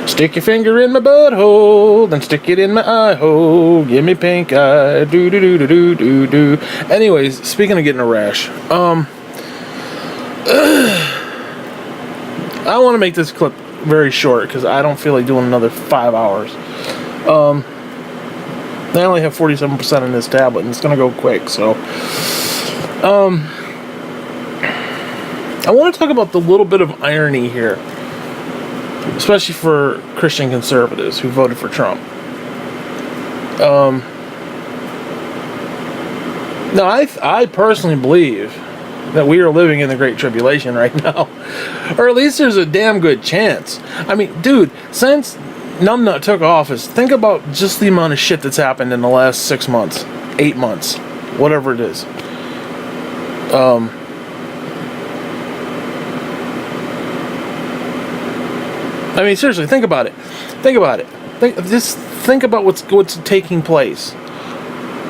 Stick your finger in my butthole, then stick it in my eye hole. Give me pink eye, do do do do do do do. Anyways, speaking of getting a rash, I want to make this clip very short because I don't feel like doing another 5 hours. I only have 47% in this tablet, and it's gonna go quick. So, I want to talk about the little bit of irony here, especially for Christian conservatives who voted for Trump. Now, I personally believe that we are living in the Great Tribulation right now. Or at least there's a damn good chance. I mean, dude, since Numbnut took office, think about just the amount of shit that's happened in the last 6 months, 8 months, whatever it is. I mean, seriously, think about it. Just think about what's taking place.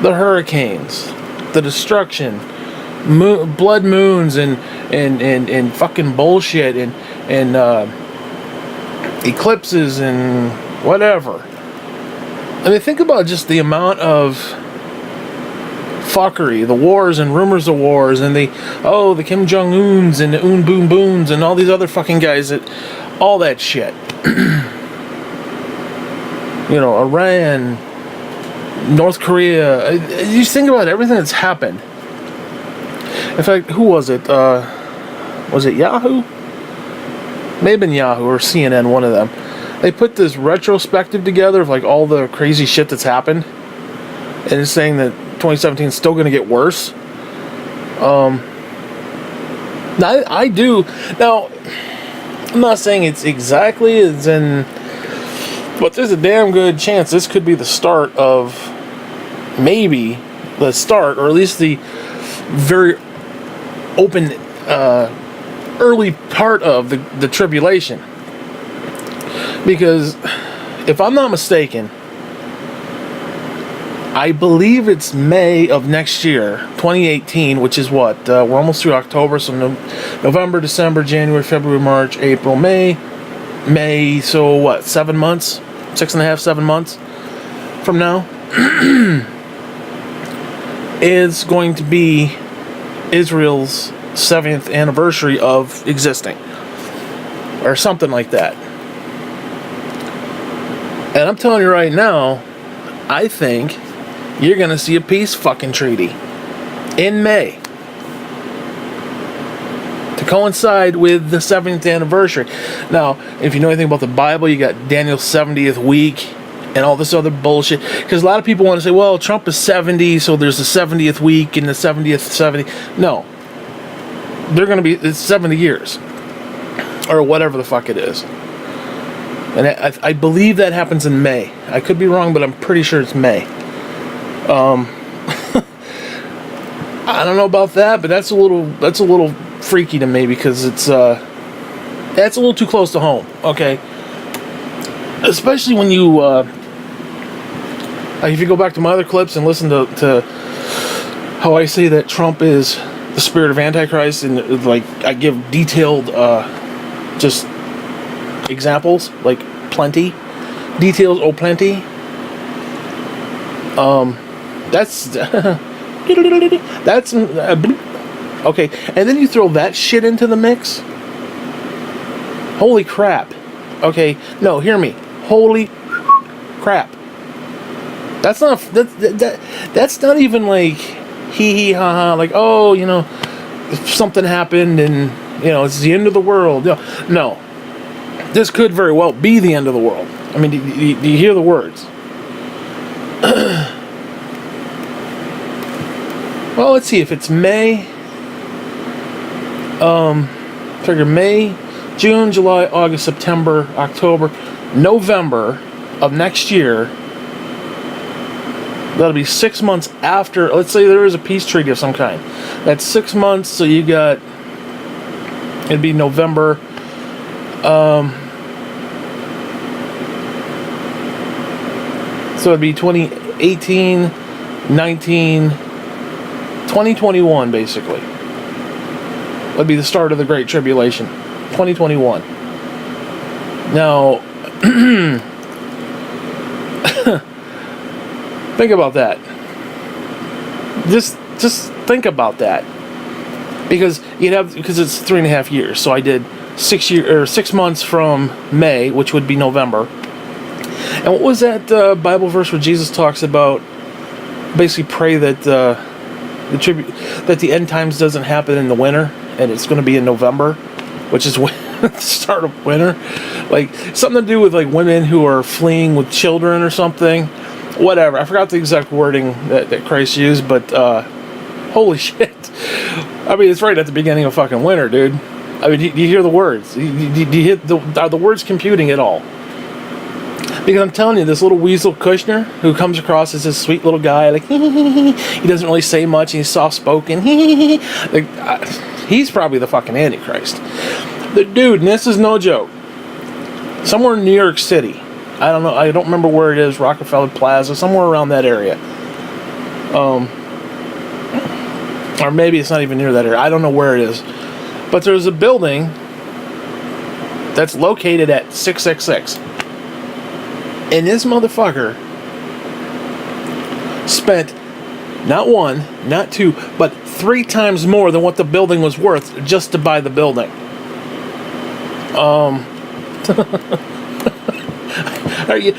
The hurricanes, the destruction, blood moons, and fucking bullshit, and eclipses and whatever. I mean, think about just the amount of fuckery, the wars and rumors of wars, and the Kim Jong-uns and the Boom Boons and all these other fucking guys all that shit. You know, Iran, North Korea. You just think about everything that's happened. In fact, who was it? Was it Yahoo? May have been Yahoo or CNN, one of them. They put this retrospective together of like all the crazy shit that's happened, and it's saying that 2017 is still going to get worse. Now, I do. Now, I'm not saying it's exactly as in, but there's a damn good chance this could be the start of, maybe the start, or at least the very open, early part of the tribulation. Because if I'm not mistaken, I believe it's May of next year, 2018, which is what? We're almost through October, so November, December, January, February, March, April, May, so what, 7 months? 6.5, 7 months from now is going to be Israel's 70th anniversary of existing, or something like that. And I'm telling you right now, I think you're going to see a peace fucking treaty in May to coincide with the 70th anniversary. Now, if you know anything about the Bible, you got Daniel's 70th week and all this other bullshit. Because a lot of people want to say, well, Trump is 70, so there's the 70th week and the 70th 70. No. They're going to be, it's 70 years. Or whatever the fuck it is. And I believe that happens in May. I could be wrong, but I'm pretty sure it's May. I don't know about that, but that's a little freaky to me, because that's a little too close to home. Okay, especially when you if you go back to my other clips and listen to how I say that Trump is the spirit of Antichrist, and like I give detailed just examples, like plenty details. Oh, plenty. That's okay. And then you throw that shit into the mix. Holy crap. Okay, no, hear me. Holy crap. That's not that's not even like hee ha ha, like, oh, you know, something happened and, you know, it's the end of the world. No. This could very well be the end of the world. I mean, do you hear the words? Well, let's see if it's May. Figure May, June, July, August, September, October, November of next year. That'll be 6 months after. Let's say there is a peace treaty of some kind. That's 6 months. So you got. It'd be November. So it'd be 2018, 19, 2021, basically. That'd be the start of the Great Tribulation. 2021. Now, Think about that. Just think about that. Because it's 3.5 years. So I did 6 months from May, which would be November. And what was that Bible verse where Jesus talks about basically pray that that the end times doesn't happen in the winter and it's going to be in November, which is the start of winter, like something to do with like women who are fleeing with children or something, whatever. I forgot the exact wording that Christ used, but holy shit! I mean, it's right at the beginning of fucking winter, dude. I mean, you hear the words? Do you hit the words computing at all? Because I'm telling you, this little weasel Kushner, who comes across as this sweet little guy, like, he doesn't really say much, and he's soft-spoken, like, he's probably the fucking Antichrist. The dude, and this is no joke, somewhere in New York City, I don't know, I don't remember where it is, Rockefeller Plaza, somewhere around that area. Or maybe it's not even near that area, I don't know where it is. But there's a building that's located at 666. And this motherfucker spent not one, not two, but 3 times more than what the building was worth just to buy the building. Are you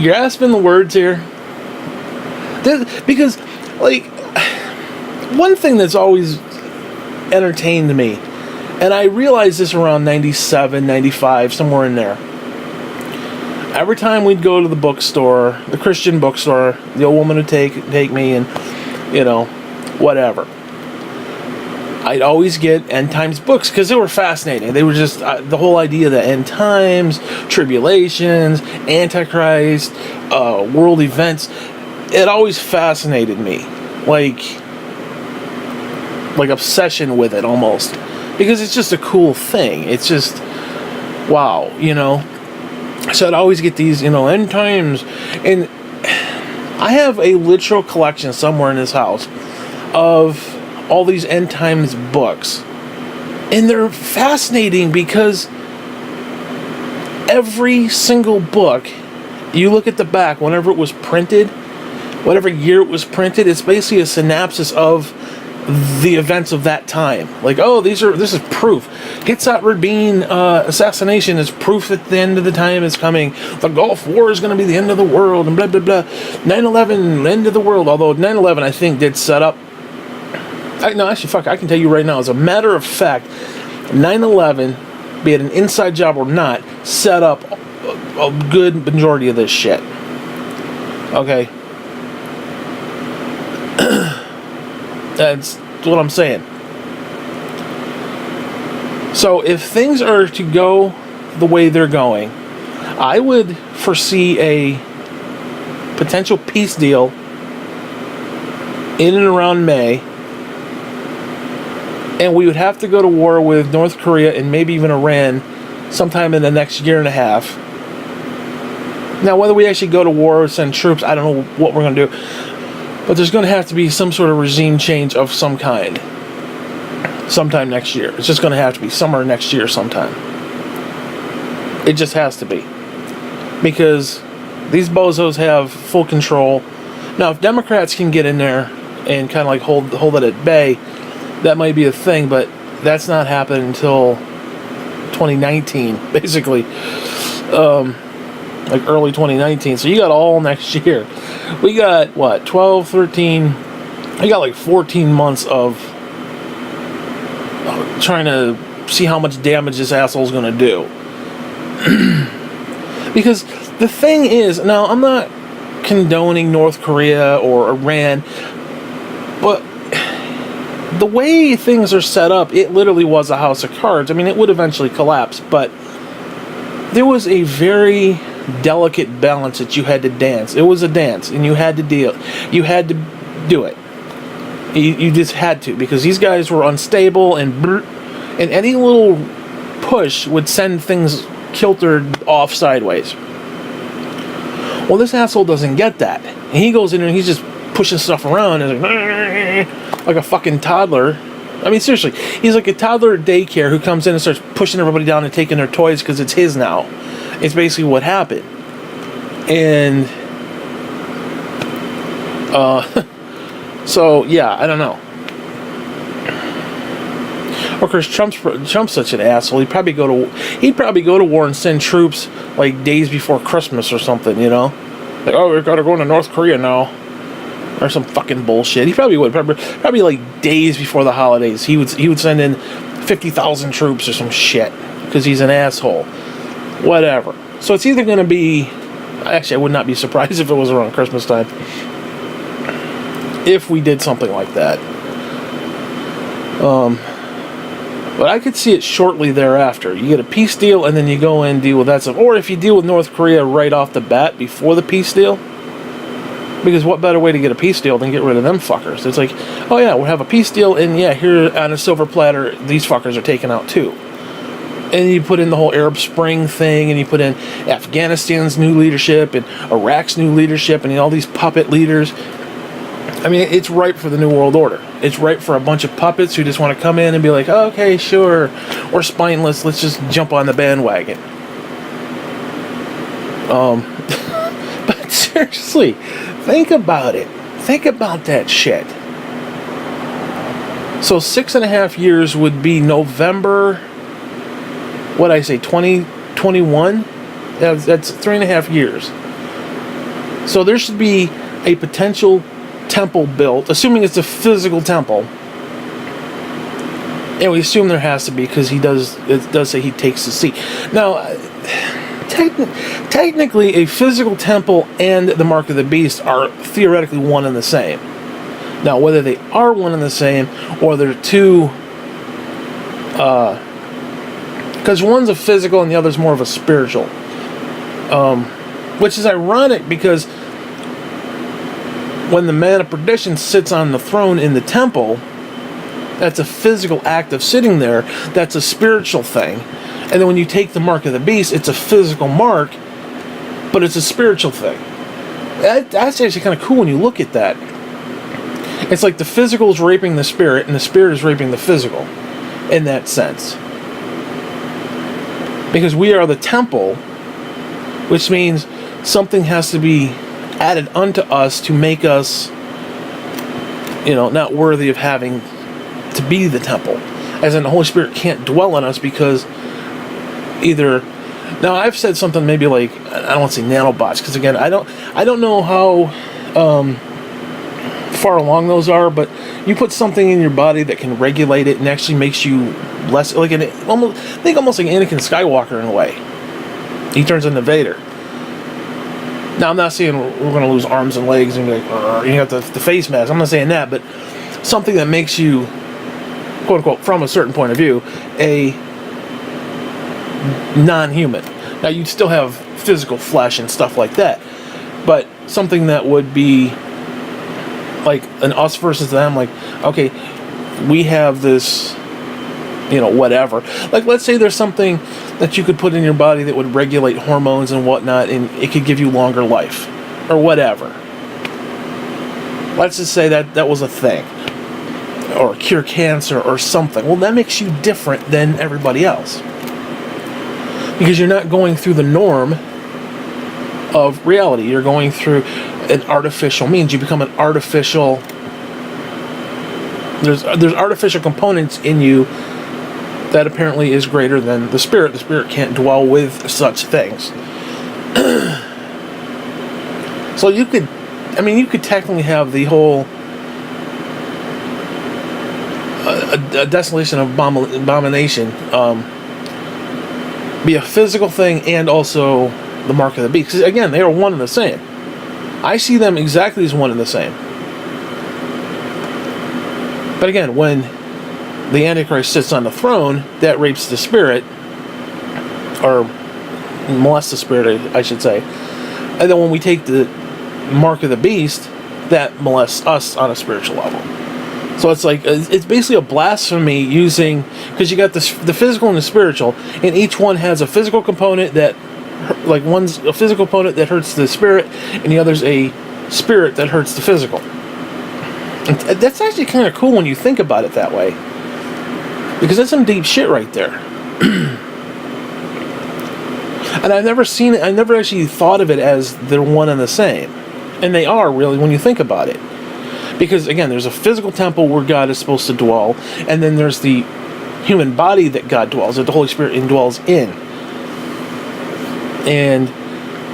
grasping the words here? Because, like, one thing that's always entertained me, and I realized this around 97, 95, somewhere in there. Every time we'd go to the bookstore, the Christian bookstore, the old woman would take me and, whatever. I'd always get end times books because they were fascinating. They were just the whole idea that end times, tribulations, Antichrist, world events. It always fascinated me, like obsession with it almost, because it's just a cool thing. It's just wow, So I'd always get these, end times, and I have a literal collection somewhere in this house of all these end times books, and they're fascinating because every single book, you look at the back, whenever it was printed, whatever year it was printed, it's basically a synopsis of the events of that time. Like, oh, this is proof. Yitzhak Rabin assassination is proof that the end of the time is coming. The Gulf War is going to be the end of the world, and blah, blah, blah. 9/11, end of the world. Although 9/11, I think, did set up... I can tell you right now, as a matter of fact, 9/11, be it an inside job or not, set up a good majority of this shit. Okay? That's what I'm saying. So if things are to go the way they're going, I would foresee a potential peace deal in and around May, and we would have to go to war with North Korea and maybe even Iran sometime in the next year and a half. Now, whether we actually go to war or send troops, I don't know what we're going to do. But there's going to have to be some sort of regime change of some kind sometime next year. It's just going to have to be summer next year sometime. It just has to be. Because these bozos have full control. Now, if Democrats can get in there and kind of like hold it at bay, that might be a thing, but that's not happening until 2019, basically. Like early 2019. So you got all next year. We got, 12, 13... We got like 14 months of trying to see how much damage this asshole's going to do. Because the thing is, now, I'm not condoning North Korea or Iran, but the way things are set up, it literally was a house of cards. I mean, it would eventually collapse, but there was a very delicate balance that you had to dance. It was a dance, and you had to deal. You had to do it. You just had to, because these guys were unstable, and any little push would send things kiltered off sideways. Well, this asshole doesn't get that, and he goes in there and he's just pushing stuff around and like a fucking toddler. I mean, seriously, he's like a toddler at daycare who comes in and starts pushing everybody down and taking their toys because it's his now. It's basically what happened. And so yeah, I don't know. Of course, Trump's such an asshole. He'd probably go to war and send troops like days before Christmas or something, you know? Like, oh, we gotta go into North Korea now, or some fucking bullshit. He probably would, probably like days before the holidays. He would send in 50,000 troops or some shit because he's an asshole. Whatever. So it's either gonna be. Actually, I would not be surprised if it was around Christmas time. If we did something like that. But I could see it shortly thereafter. You get a peace deal, and then you go in and deal with that stuff. Or if you deal with North Korea right off the bat before the peace deal. Because what better way to get a peace deal than get rid of them fuckers? It's like, oh yeah, we'll have a peace deal, and yeah, here on a silver platter, these fuckers are taken out too. And you put in the whole Arab Spring thing, and you put in Afghanistan's new leadership, and Iraq's new leadership, and all these puppet leaders. I mean, it's ripe for the New World Order. It's ripe for a bunch of puppets who just want to come in and be like, oh, okay, sure, we're spineless, let's just jump on the bandwagon. But seriously, think about it. Think about that shit. So 6.5 years would be November, what'd I say, 2021? That's 3.5 years. So there should be a potential temple built, assuming it's a physical temple, and we assume there has to be because it does say he takes the seat. Now, technically, a physical temple and the Mark of the Beast are theoretically one and the same. Now, whether they are one and the same, or they're two, because one's a physical and the other's more of a spiritual, which is ironic because when the man of perdition sits on the throne in the temple, that's a physical act of sitting there. That's a spiritual thing. And then when you take the Mark of the Beast, it's a physical mark, but it's a spiritual thing. That's actually kind of cool when you look at that. It's like the physical is raping the spirit, and the spirit is raping the physical, in that sense. Because we are the temple, which means something has to be added unto us to make us, not worthy of having to be the temple. As in, the Holy Spirit can't dwell on us because either. Now, I've said something maybe like, I don't want to say nanobots, because again, I don't know how far along those are, but you put something in your body that can regulate it and actually makes you less like almost like Anakin Skywalker in a way. He turns into Vader. Now, I'm not saying we're going to lose arms and legs and be like, you have the face mask. I'm not saying that, but something that makes you, quote unquote, from a certain point of view, a non-human. Now, you'd still have physical flesh and stuff like that, but something that would be like an us versus them, like, okay, we have this, whatever. Like, let's say there's something that you could put in your body that would regulate hormones and whatnot, and it could give you longer life, or whatever. Let's just say that was a thing, or cure cancer or something. Well, that makes you different than everybody else, because you're not going through the norm of reality. You're going through an artificial means. You become an artificial. There's artificial components in you that apparently is greater than the spirit. The spirit can't dwell with such things. So you could technically have the whole a desolation of abomination be a physical thing and also the Mark of the Beast. Because again, they are one and the same. I see them exactly as one and the same. But again, when the Antichrist sits on the throne, that rapes the spirit, or molests the spirit, I should say. And then when we take the Mark of the Beast, that molests us on a spiritual level. So it's like, it's basically a blasphemy using, because you got the physical and the spiritual, and each one has a physical component that, like one's a physical component that hurts the spirit, and the other's a spirit that hurts the physical. And that's actually kind of cool when you think about it that way. Because that's some deep shit right there. And I've never seen it, I never actually thought of it as they're one and the same. And they are, really, when you think about it. Because, again, there's a physical temple where God is supposed to dwell, and then there's the human body that God dwells, that the Holy Spirit indwells in. And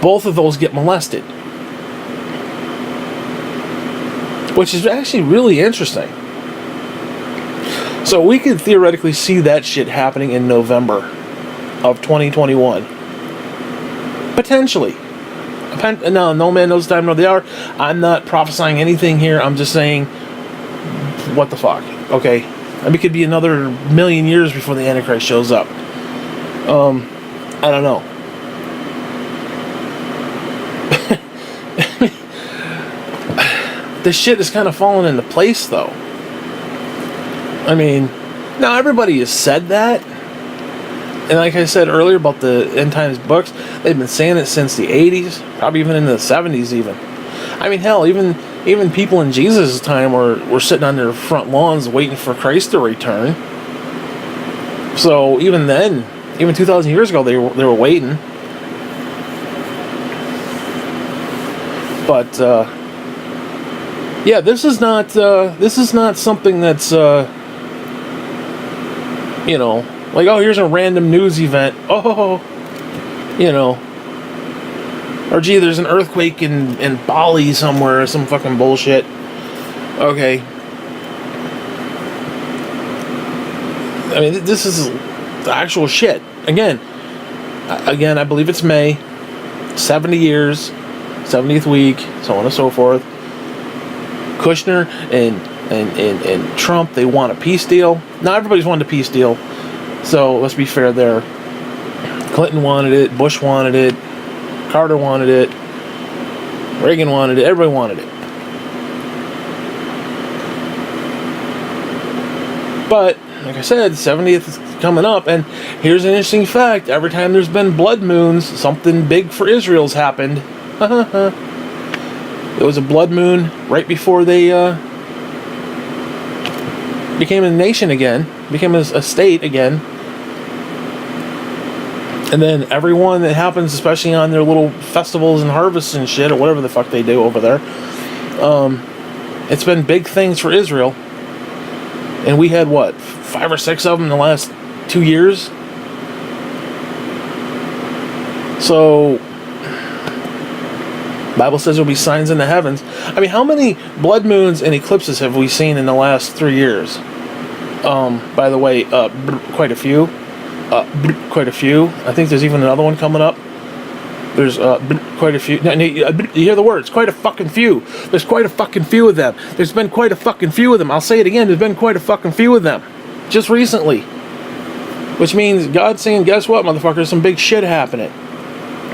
both of those get molested. Which is actually really interesting. So we could theoretically see that shit happening in November of 2021. Potentially. No man knows the time nor the hour. I'm not prophesying anything here. I'm just saying, what the fuck? Okay. I mean, it could be another million years before the Antichrist shows up. I don't know. This shit is kind of falling into place, though. I mean, now everybody has said that. And like I said earlier about the End Times books, they've been saying it since the 80s, probably even in the 70s even. I mean, hell, even people in Jesus' time were sitting on their front lawns waiting for Christ to return. So even then, even 2,000 years ago, they were waiting. But yeah, this is not something that's you know, like, oh, here's a random news event. Oh, you know. Or, gee, there's an earthquake in Bali somewhere or some fucking bullshit. Okay. I mean, this is the actual shit. Again, I believe it's May. 70 years. 70th week. So on and so forth. Kushner and Trump, they want a peace deal. Not everybody's wanted a peace deal. So let's be fair there. Clinton wanted it. Bush wanted it. Carter wanted it. Reagan wanted it. Everybody wanted it. But, like I said, 70th is coming up. And here's an interesting fact. Every time there's been blood moons, something big for Israel's happened. It was a blood moon right before they became a nation again. Became a state again. And then everyone that happens, especially on their little festivals and harvests and shit, or whatever the fuck they do over there, it's been big things for Israel. And we had, what, 5 or 6 of them in the last 2 years? So, Bible says there'll be signs in the heavens. I mean, how many blood moons and eclipses have we seen in the last 3 years? By the way, quite a few. Quite a few. I think there's even another one coming up. There's quite a few. You hear the words, quite a fucking few. There's quite a fucking few of them. There's been quite a fucking few of them. I'll say it again, there's been quite a fucking few of them. Just recently. Which means God's saying, guess what, motherfucker, some big shit happening.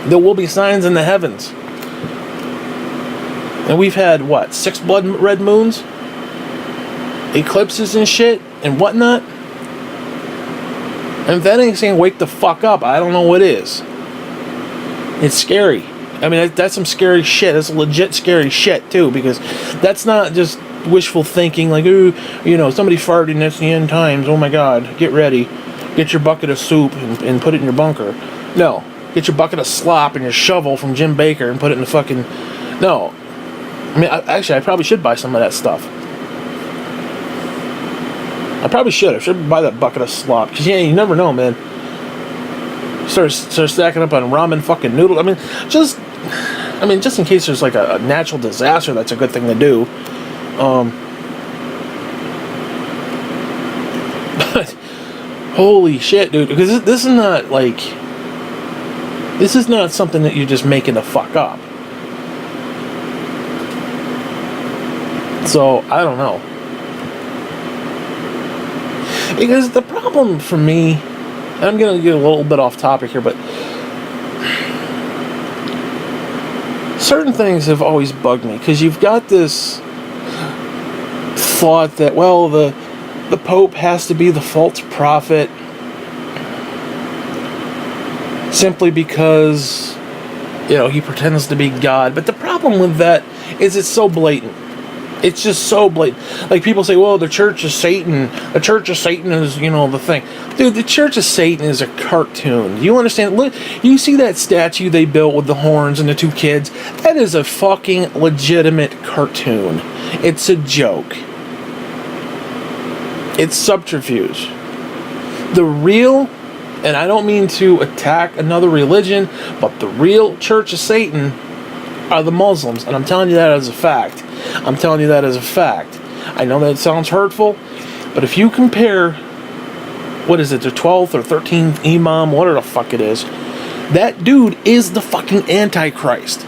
There will be signs in the heavens. And we've had, what, 6 blood red moons? Eclipses and shit and whatnot? And if that ain't saying wake the fuck up, I don't know what is. It's scary. I mean, that's some scary shit. That's legit scary shit, too, because that's not just wishful thinking, like, ooh, you know, somebody farted, that's the end times, oh my god, get ready. Get your bucket of soup and put it in your bunker. No. Get your bucket of slop and your shovel from Jim Baker and put it in the fucking... No. I mean, I probably should buy some of that stuff. I probably should. I should buy that bucket of slop. Because, yeah, you never know, man. Start stacking up on ramen fucking noodles. I mean, just in case there's like a natural disaster, that's a good thing to do. But, holy shit, dude. Because this is not, like... This is not something that you're just making the fuck up. So, I don't know. Because the problem for me, and I'm going to get a little bit off topic here, but certain things have always bugged me. Because you've got this thought that, well, the Pope has to be the false prophet simply because, you know, he pretends to be God. But the problem with that is it's so blatant. It's just so blatant. Like, people say, well, the Church of Satan. The Church of Satan is, the thing. Dude, the Church of Satan is a cartoon. You understand? You see that statue they built with the horns and the two kids? That is a fucking legitimate cartoon. It's a joke. It's subterfuge. The real, and I don't mean to attack another religion, but the real Church of Satan are the Muslims. And I'm telling you that as a fact. I'm telling you that as a fact. I know that sounds hurtful, but if you compare, what is it, the 12th or 13th Imam, whatever the fuck it is, that dude is the fucking Antichrist.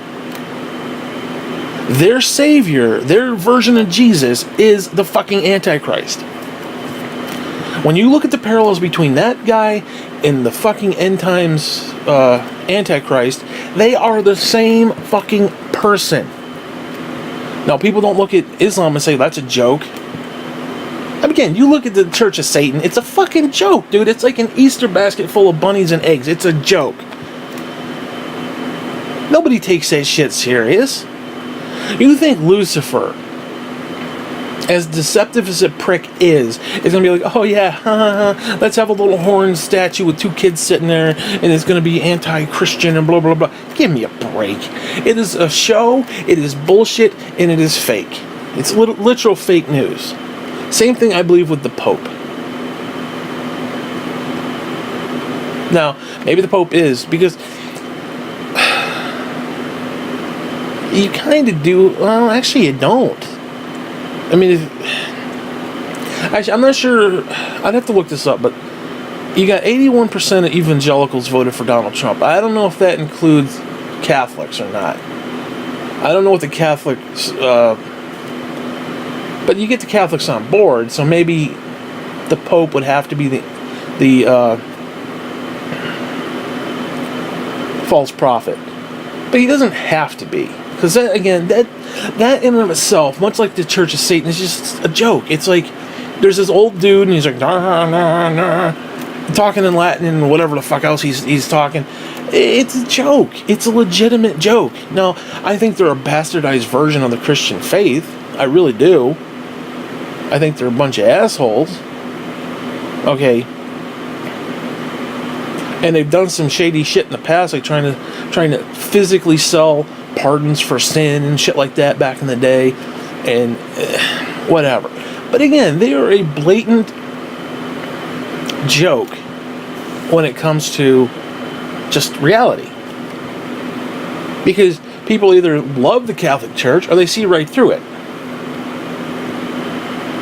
Their savior, their version of Jesus, is the fucking Antichrist. When you look at the parallels between that guy and the fucking end times Antichrist, they are the same fucking person. Now, people don't look at Islam and say, that's a joke. And again, you look at the Church of Satan, it's a fucking joke, dude. It's like an Easter basket full of bunnies and eggs. It's a joke. Nobody takes that shit serious. You think Lucifer, as deceptive as a prick is going to be like, oh yeah, let's have a little horn statue with two kids sitting there, and it's going to be anti-Christian and blah, blah, blah. Give me a break. It is a show, it is bullshit, and it is fake. It's literal fake news. Same thing, I believe, with the Pope. Now, maybe the Pope is, because you kind of do, well, actually you don't. I mean, actually, I'm not sure. I'd have to look this up, but you got 81% of evangelicals voted for Donald Trump. I don't know if that includes Catholics or not. I don't know what the Catholics, but you get the Catholics on board, so maybe the Pope would have to be the false prophet, but he doesn't have to be. Because again, that in and of itself, much like the Church of Satan, is just a joke. It's like, there's this old dude, and he's like, nah, nah, nah, talking in Latin and whatever the fuck else he's talking. It's a joke. It's a legitimate joke. Now, I think they're a bastardized version of the Christian faith. I really do. I think they're a bunch of assholes. Okay. And they've done some shady shit in the past, like trying to physically sell pardons for sin and shit like that back in the day, and whatever. But again, they are a blatant joke when it comes to just reality, because people either love the Catholic Church or they see right through it.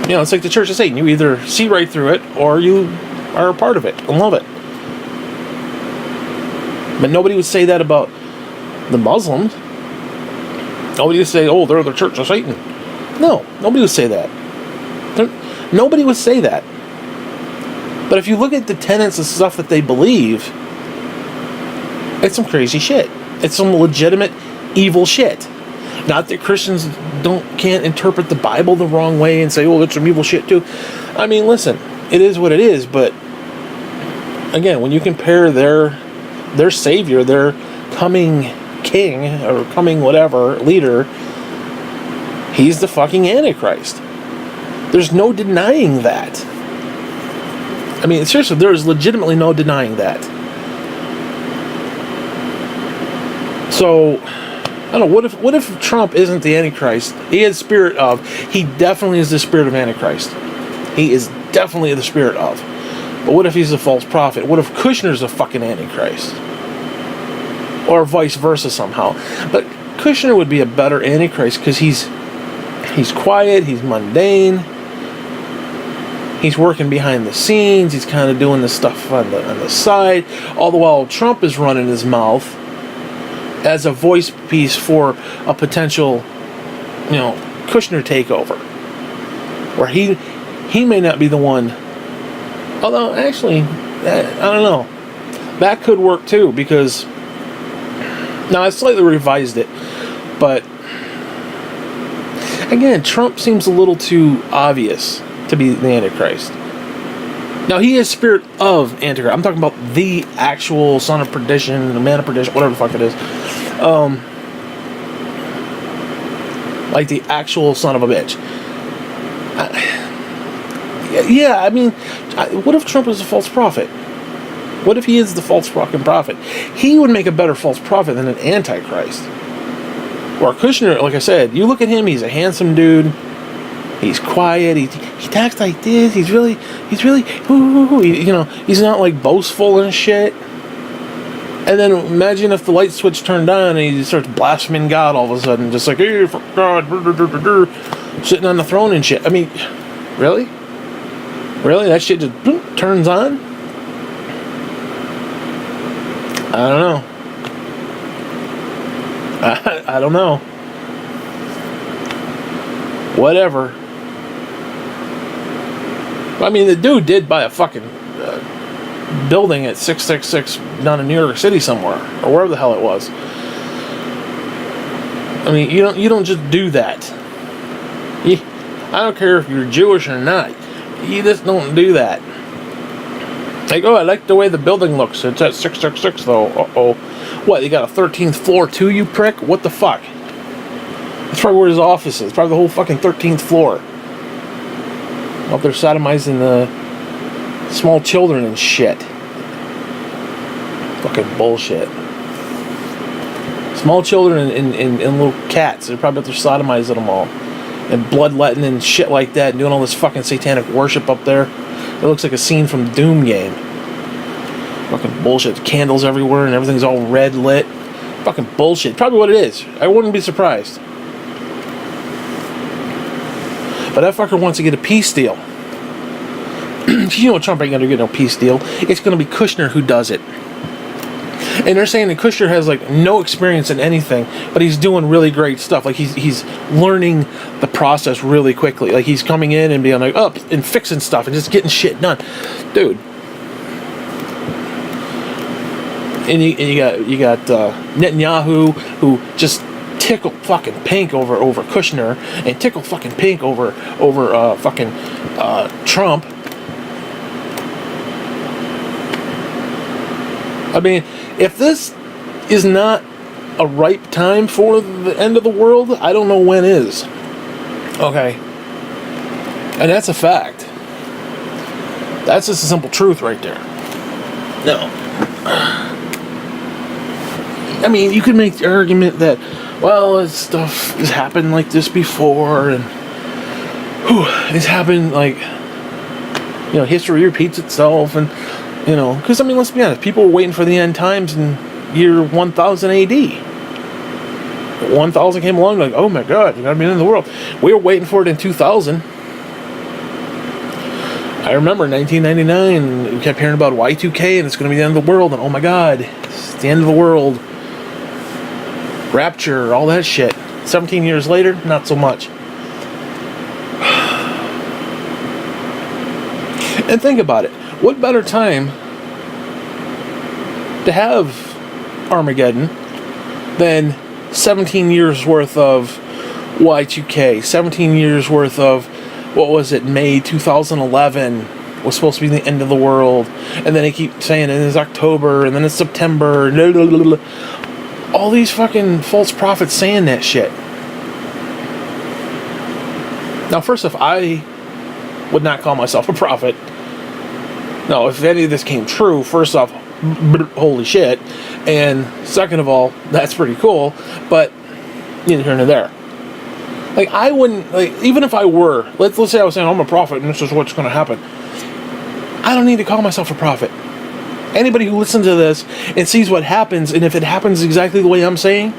It's like the Church of Satan. You either see right through it or you are a part of it and love it. But nobody would say that about the Muslims. Nobody would say, oh, they're the Church of Satan. No, nobody would say that. Nobody would say that. But if you look at the tenets and stuff that they believe, it's some crazy shit. It's some legitimate evil shit. Not that Christians can't interpret the Bible the wrong way and say, oh, it's some evil shit too. I mean, listen, it is what it is, but again, when you compare their savior, their coming king, or coming whatever, leader, he's the fucking Antichrist. There's no denying that. I mean, seriously, there is legitimately no denying that. So, I don't know, what if Trump isn't the Antichrist? He is spirit of. He definitely is the spirit of Antichrist. He is definitely the spirit of. But what if he's a false prophet? What if Kushner's a fucking Antichrist? Or vice versa somehow. But Kushner would be a better Antichrist because he's quiet, he's mundane, he's working behind the scenes, he's kind of doing this stuff on the side, all the while Trump is running his mouth as a voice piece for a potential, Kushner takeover, where he may not be the one. Although actually, I don't know, that could work too, because now I slightly revised it, but again, Trump seems a little too obvious to be the Antichrist. Now, he is spirit of Antichrist. I'm talking about the actual son of perdition, the man of perdition, whatever the fuck it is. Like the actual son of a bitch. Yeah, I mean, what if Trump is a false prophet? What if he is the false fucking prophet? He would make a better false prophet than an Antichrist. Or Kushner, like I said, you look at him, he's a handsome dude. He's quiet. He talks like this. He's really, he's not like boastful and shit. And then imagine if the light switch turned on and he starts blaspheming God all of a sudden, just like, hey, for God, sitting on the throne and shit. I mean, really? Really? That shit just boom, turns on? I don't know. I don't know. Whatever. I mean, the dude did buy a fucking building at 666 down in New York City somewhere, or wherever the hell it was. I mean, you don't just do that. I don't care if you're Jewish or not. You just don't do that. Like, oh, I like the way the building looks. It's at 666 though. Uh-oh. What, you got a 13th floor too, you prick? What the fuck? That's probably where his office is. Probably the whole fucking 13th floor. Up there sodomizing the small children and shit. Fucking bullshit. Small children and little cats. They're probably up there sodomizing them all. And bloodletting and shit like that. And doing all this fucking satanic worship up there. It looks like a scene from Doom game. Fucking bullshit. Candles everywhere and everything's all red lit. Fucking bullshit. Probably what it is. I wouldn't be surprised. But that fucker wants to get a peace deal. You know Trump ain't gonna get no peace deal. It's gonna be Kushner who does it. And they're saying that Kushner has like no experience in anything, but he's doing really great stuff. Like he's learning the process really quickly. Like he's coming in and being like up and fixing stuff and just getting shit done, dude. And you got Netanyahu who just tickle fucking pink over Kushner and tickle fucking pink over fucking Trump. I mean, if this is not a ripe time for the end of the world, I don't know when is. Okay. And that's a fact. That's just a simple truth right there. No. I mean, you could make the argument that, well, this stuff has happened like this before, and it's happened like, history repeats itself, and, because, I mean, let's be honest, people were waiting for the end times in year 1000 AD. 1000 came along, like, oh my God, you gotta be in the world. We were waiting for it in 2000. I remember 1999, we kept hearing about Y2K, and it's gonna be the end of the world, and oh my God, it's the end of the world. Rapture, all that shit. 17 years later, not so much. And think about it. What better time to have Armageddon than 17 years worth of Y2K, 17 years worth of, what was it, May 2011 was supposed to be the end of the world, and then they keep saying it is October, and then it's September, blah, blah, blah, blah. All these fucking false prophets saying that shit. Now, first off, I would not call myself a prophet. No, if any of this came true, first off, holy shit. And second of all, that's pretty cool, but neither here nor there. Like, I wouldn't, like, even if I were, let's say I was saying I'm a prophet and this is what's going to happen. I don't need to call myself a prophet. Anybody who listens to this and sees what happens, and if it happens exactly the way I'm saying,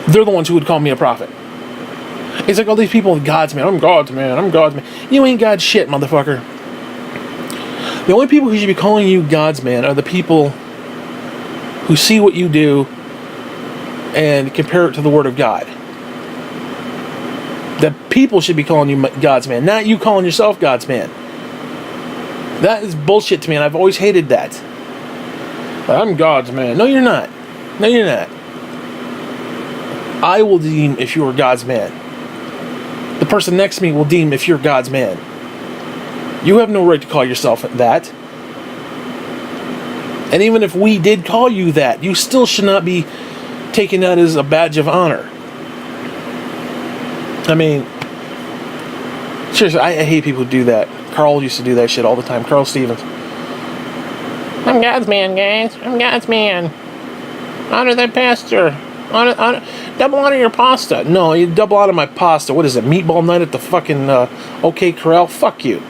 they're the ones who would call me a prophet. It's like all these people, God's man, I'm God's man, I'm God's man. You ain't God's shit, motherfucker. The only people who should be calling you God's man are the people who see what you do and compare it to the Word of God. The people should be calling you God's man, not you calling yourself God's man. That is bullshit to me, and I've always hated that. I'm God's man. No, you're not. No, you're not. I will deem if you are God's man. The person next to me will deem if you're God's man. You have no right to call yourself that. And even if we did call you that, you still should not be taking that as a badge of honor. I mean, seriously, I hate people who do that. Carl used to do that shit all the time. Carl Stevens. I'm God's man, guys. I'm God's man. Honor that pastor. Double honor your pasta. No, you double honor my pasta. What is it? Meatball night at the fucking OK Corral? Fuck you.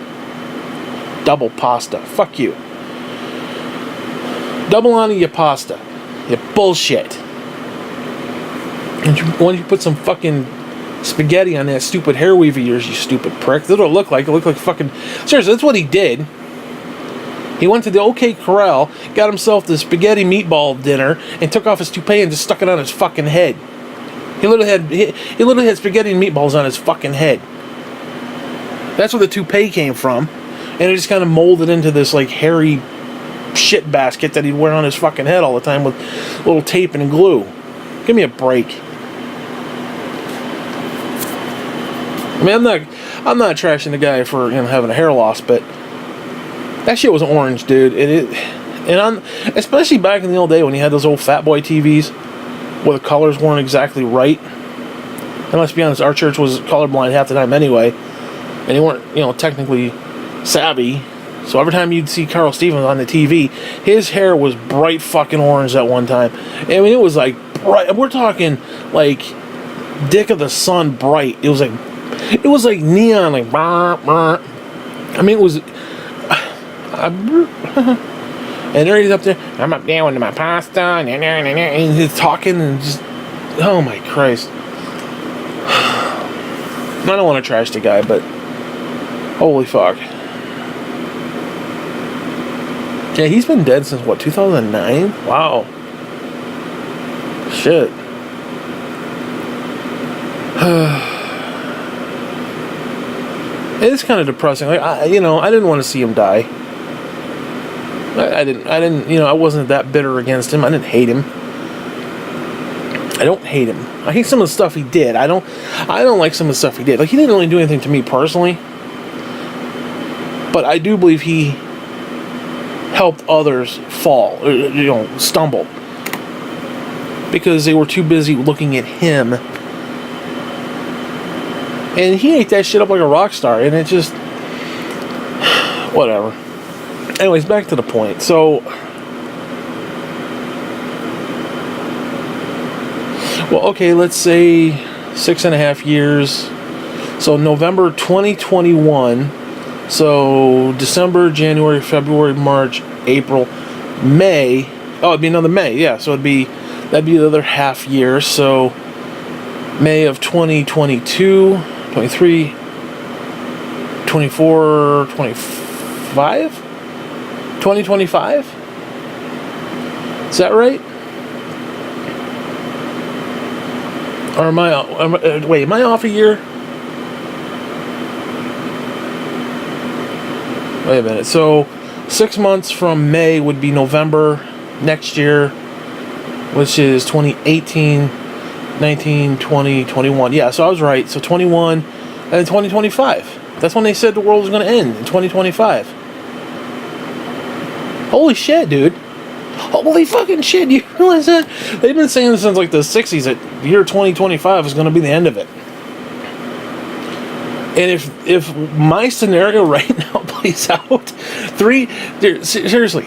Double pasta. Fuck you. Double honor your pasta. You bullshit. And why don't you put some fucking spaghetti on that stupid hair weave of yours, you stupid prick? That's what it looked like. It looked like fucking... Seriously, that's what he did. He went to the OK Corral, got himself the spaghetti meatball dinner, and took off his toupee and just stuck it on his fucking head. He literally had spaghetti and meatballs on his fucking head. That's where the toupee came from. And it just kind of molded into this like hairy shit basket that he'd wear on his fucking head all the time with little tape and glue. Give me a break. I mean, I'm not trashing the guy for having a hair loss, but that shit was orange, dude. Especially back in the old day when you had those old Fat Boy TVs where the colors weren't exactly right. And let's be honest, our church was colorblind half the time anyway, and they weren't, technically savvy. So every time you'd see Carl Stevens on the TV, his hair was bright fucking orange at one time. I mean, it was like bright. We're talking like Dick of the Sun bright. It was like neon, like I mean, it was. And there he's up there. I'm up there with my pasta, and he's talking and just. Oh my Christ! I don't want to trash the guy, but holy fuck. Yeah, he's been dead since, 2009? Wow. Shit. It is kind of depressing. Like, I didn't want to see him die. I didn't, I wasn't that bitter against him. I didn't hate him. I don't hate him. I hate some of the stuff he did. I don't like some of the stuff he did. Like, he didn't really do anything to me personally. But I do believe he helped others fall, stumble, because they were too busy looking at him, and he ate that shit up like a rock star, and it just whatever. Anyways, back to the point. So, okay, let's say 6.5 years. So November 2021. So December, January, February, March, April, May. Oh, it'd be another May. Yeah, so that'd be the other half year. So May of 2022, 23, 24, 25? 2025? Is that right? Or am I off a year? Wait a minute. So 6 months from May would be November next year, which is 2018, 19, 20, 21. Yeah, so I was right. So 21 and then 2025. That's when they said the world was going to end, in 2025. Holy shit, dude. Holy fucking shit. You realize that? They've been saying this since like the 60s that the year 2025 is going to be the end of it. And if my scenario right now plays out, seriously,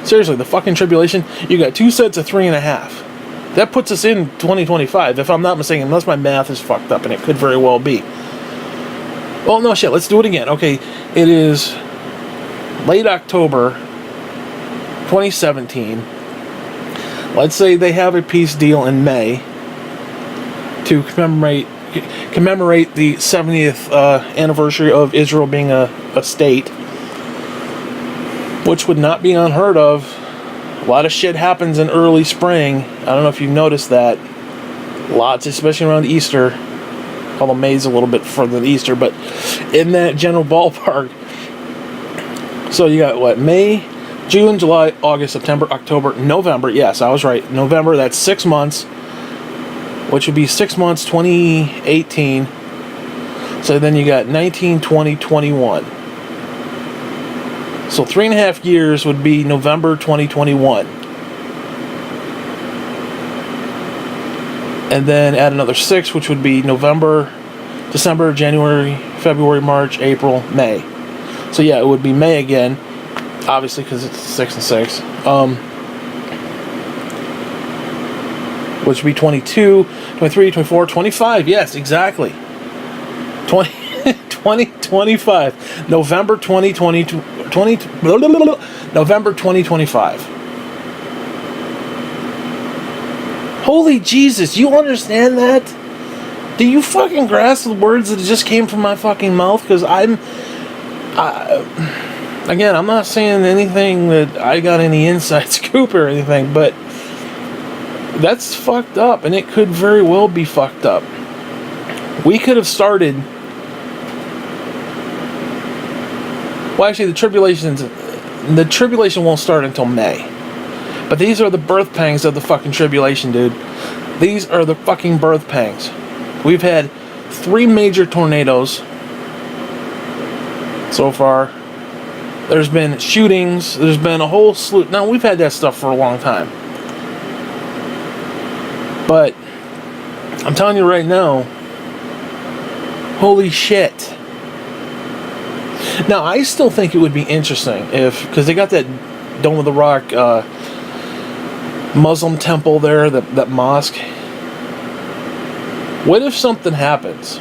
the fucking tribulation, you got 2 sets of 3.5. That puts us in 2025, if I'm not mistaken, unless my math is fucked up, and it could very well be. Well, no shit, let's do it again. Okay, it is late October 2017. Let's say they have a peace deal in May to commemorate the 70th anniversary of Israel being a state, which would not be unheard of. A lot of shit happens in early spring. I don't know if you've noticed that. Lots, especially around Easter. Although May's a little bit further than Easter, but in that general ballpark. So you got May, June, July, August, September, October, November. Yes, I was right. November, that's 6 months. Which would be 6 months, 2018. So then you got 19, 20, 21. So 3.5 years would be November 2021. And then add another 6, which would be November December, January, February, March, April, May. So yeah, it would be May again, obviously because it's 6 and 6. Which would be 22, 23, 24, 25. Yes, exactly. 2025. November 2020, November 2025. Holy Jesus, you understand that? Do you fucking grasp the words that just came from my fucking mouth? Because again, I'm not saying anything that I got any inside scoop or anything, but that's fucked up, and it could very well be fucked up. We could have started. Well, actually, the tribulation won't start until May. But these are the birth pangs of the fucking tribulation, dude. These are the fucking birth pangs. We've had 3 major tornadoes so far. There's been shootings. There's been a whole slew. Now, we've had that stuff for a long time. But I'm telling you right now, holy shit. Now, I still think it would be interesting if, because they got that Dome of the Rock Muslim temple there, that mosque. What if something happens?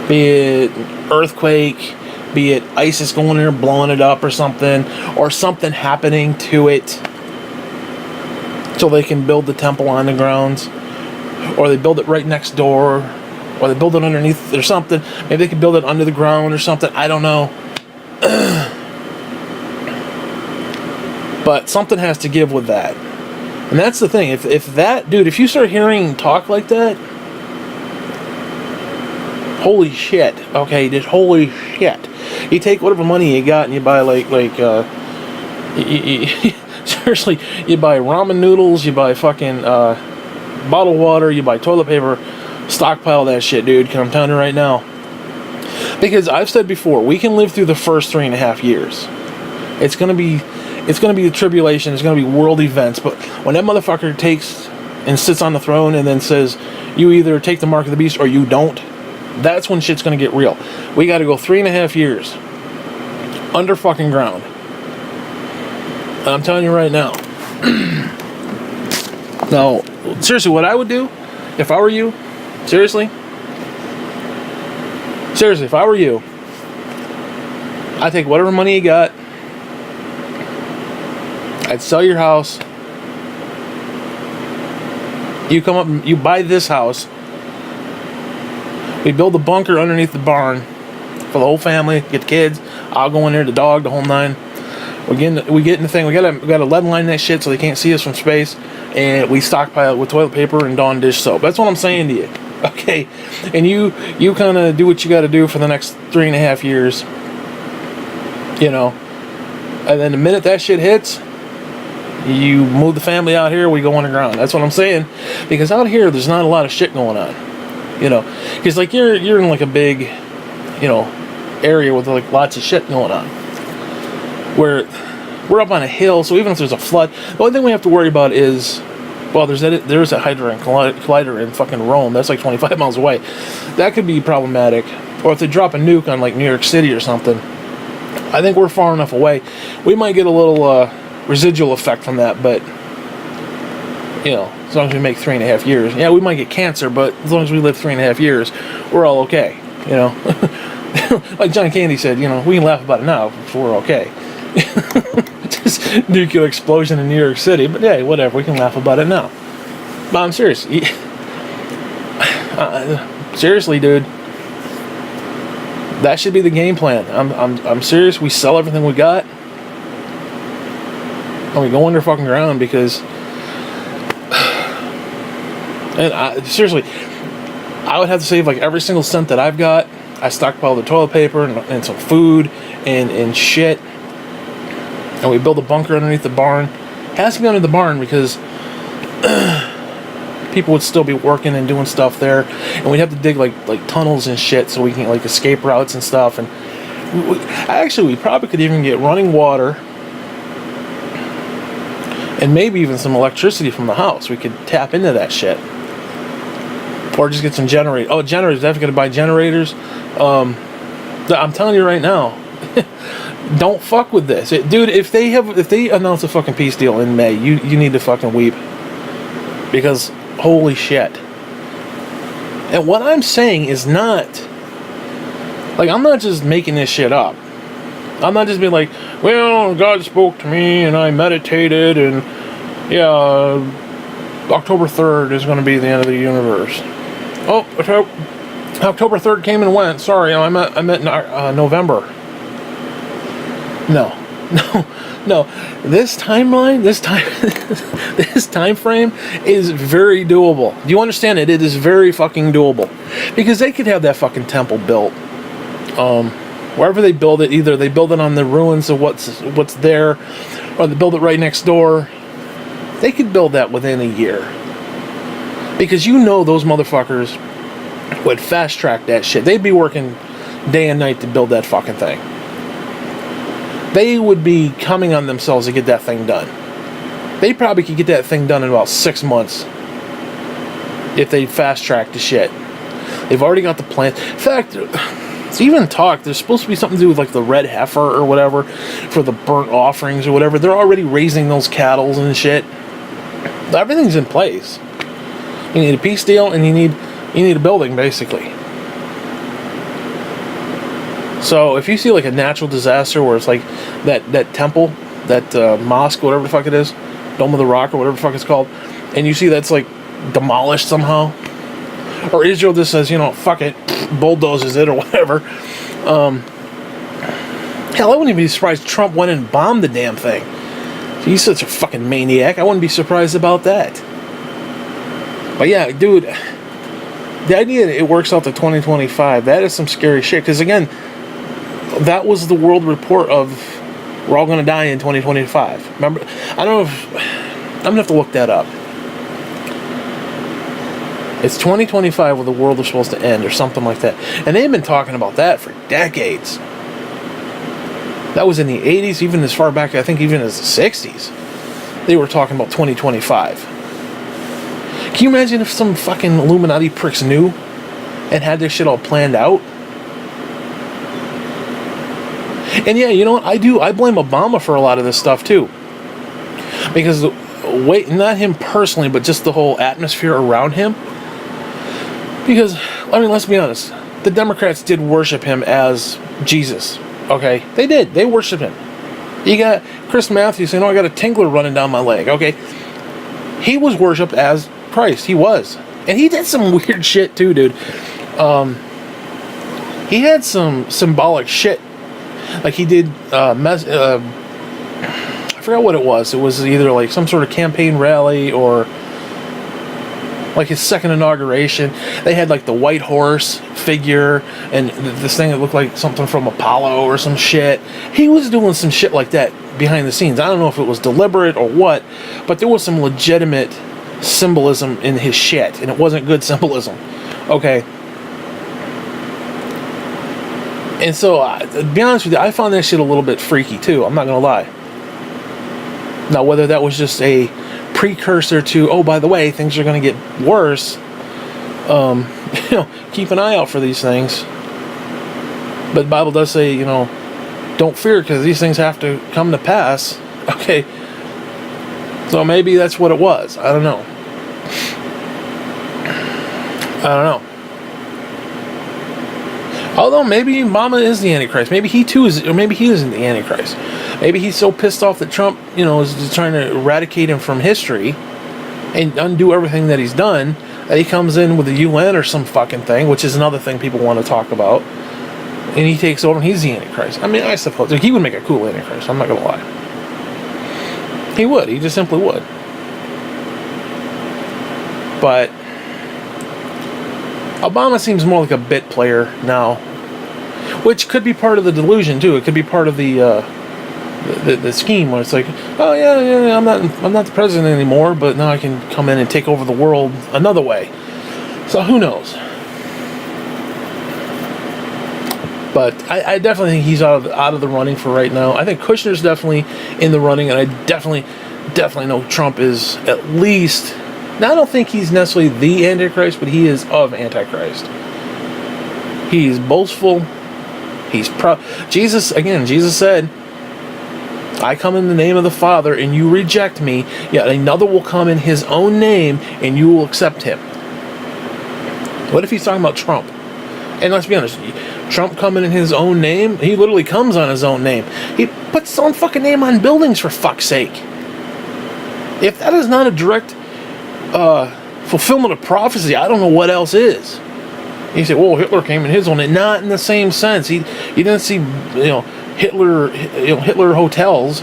Be it earthquake, be it ISIS going there blowing it up or something happening to it, so they can build the temple on the grounds, or they build it right next door, or they build it underneath or something. Maybe they could build it under the ground or something. I don't know. But something has to give with that. And that's the thing. If that, dude, if you start hearing talk like that, holy shit. Okay, just holy shit. You take whatever money you got and you buy seriously, you buy ramen noodles, you buy fucking bottled water, you buy toilet paper, stockpile that shit, dude, because I'm telling you right now. Because I've said before, we can live through the first 3.5 years. It's gonna be the tribulation, it's gonna be world events, but when that motherfucker takes and sits on the throne and then says, you either take the mark of the beast or you don't, that's when shit's gonna get real. We gotta go 3.5 years under fucking ground. And I'm telling you right now. Now, seriously, what I would do if I were you, seriously, if I were you, I'd take whatever money you got, I'd sell your house, you come up and you buy this house, we build a bunker underneath the barn for the whole family, get the kids, I'll go in there, the dog, the whole 9. We get in the thing, we gotta lead line that shit so they can't see us from space, and we stockpile it with toilet paper and Dawn dish soap. That's what I'm saying to you. Okay? And you kind of do what you gotta do for the next 3.5 years. You know? And then the minute that shit hits, you move the family out here, we go underground. That's what I'm saying. Because out here, there's not a lot of shit going on. You know? Because, like, you're in, like, a big, you know, area with, like, lots of shit going on. Where we're up on a hill, so even if there's a flood, the only thing we have to worry about is, well, there's a Hadron Collider in fucking Rome. That's like 25 miles away. That could be problematic. Or if they drop a nuke on, like, New York City or something, I think we're far enough away. We might get a little residual effect from that, but, you know, as long as we make 3.5 years. Yeah, we might get cancer, but as long as we live 3.5 years, we're all okay, you know. Like John Candy said, you know, we can laugh about it now, so we're okay. Just nuclear explosion in New York City, but yeah, whatever, we can laugh about it now. But I'm serious. Seriously, dude, that should be the game plan. I'm serious. We sell everything we got and we go under fucking ground, because seriously, I would have to save like every single cent that I've got. I stockpile the toilet paper and some food and shit. And we build a bunker underneath the barn. It has to be under the barn because people would still be working and doing stuff there. And we'd have to dig like tunnels and shit so we can like escape routes and stuff. And we probably could even get running water and maybe even some electricity from the house. We could tap into that shit. Or just get some generators. Oh, generators. Definitely going to buy generators. I'm telling you right now, don't fuck with this. Dude, if they announce a fucking peace deal in May, you need to fucking weep. Because, holy shit. And what I'm saying is not... Like, I'm not just making this shit up. I'm not just being like, well, God spoke to me and I meditated and, yeah, October 3rd is going to be the end of the universe. Oh, October 3rd came and went. Sorry, I meant November. No. This timeline, this time frame is very doable. Do you understand it? It is very fucking doable. Because they could have that fucking temple built. Wherever they build it, either they build it on the ruins of what's there, or they build it right next door. They could build that within a year. Because you know those motherfuckers would fast track that shit. They'd be working day and night to build that fucking thing. They would be coming on themselves to get that thing done. They probably could get that thing done in about 6 months if they fast track the shit. They've already got the plan. In fact, it's even talk. There's supposed to be something to do with like the red heifer or whatever for the burnt offerings or whatever. They're already raising those cattle and shit. Everything's in place. You need a peace deal and you need a building basically. So if you see like a natural disaster where it's like that temple, that mosque, whatever the fuck it is, Dome of the Rock or whatever the fuck it's called, and you see that's like demolished somehow, or Israel just says, fuck it, bulldozes it or whatever. Hell, I wouldn't even be surprised Trump went and bombed the damn thing. He's such a fucking maniac. I wouldn't be surprised about that. But yeah, dude, the idea that it works out to 2025, that is some scary shit. Because again, that was the world report of we're all going to die in 2025. Remember? I don't know if... I'm going to have to look that up. It's 2025 where the world is supposed to end or something like that. And they've been talking about that for decades. That was in the 80s, even as far back, I think even as the 60s. They were talking about 2025. Can you imagine if some fucking Illuminati pricks knew and had this shit all planned out? And yeah, you know what? I blame Obama for a lot of this stuff too. Because, not him personally, but just the whole atmosphere around him. Because, let's be honest. The Democrats did worship him as Jesus. Okay? They did. They worshiped him. You got Chris Matthews saying, I got a tingler running down my leg. Okay? He was worshipped as Christ. He was. And he did some weird shit too, dude. He had some symbolic shit. Like he did, I forgot what it was. It was either like some sort of campaign rally or like his second inauguration. They had like the white horse figure and this thing that looked like something from Apollo or some shit. He was doing some shit like that behind the scenes. I don't know if it was deliberate or what, but there was some legitimate symbolism in his shit, and it wasn't good symbolism. Okay. And so, to be honest with you, I found that shit a little bit freaky too. I'm not gonna lie. Now, whether that was just a precursor to, oh, by the way, things are gonna get worse. Keep an eye out for these things. But the Bible does say, don't fear because these things have to come to pass. Okay. So maybe that's what it was. I don't know. Although maybe Obama is the Antichrist. Maybe he too is, or maybe he isn't the Antichrist. Maybe he's so pissed off that Trump, is trying to eradicate him from history and undo everything that he's done, that he comes in with the UN or some fucking thing, which is another thing people want to talk about, and he takes over and he's the Antichrist. I suppose he would make a cool Antichrist. I'm not going to lie. He would. He just simply would. But Obama seems more like a bit player now, which could be part of the delusion too. It could be part of the scheme where it's like, oh yeah, I'm not the president anymore, but now I can come in and take over the world another way. So who knows? But I definitely think he's out of the running for right now. I think Kushner's definitely in the running, and I definitely know Trump is at least Now, I don't think he's necessarily the Antichrist, but he is of Antichrist. He's boastful. He's proud. Jesus said, I come in the name of the Father, and you reject me, yet another will come in his own name, and you will accept him. What if he's talking about Trump? And let's be honest, Trump coming in his own name, he literally comes on his own name. He puts his own fucking name on buildings, for fuck's sake. If that is not a direct fulfillment of prophecy, I don't know what else is. You say, well, Hitler came in his own name. Not in the same sense. He didn't see, Hitler hotels.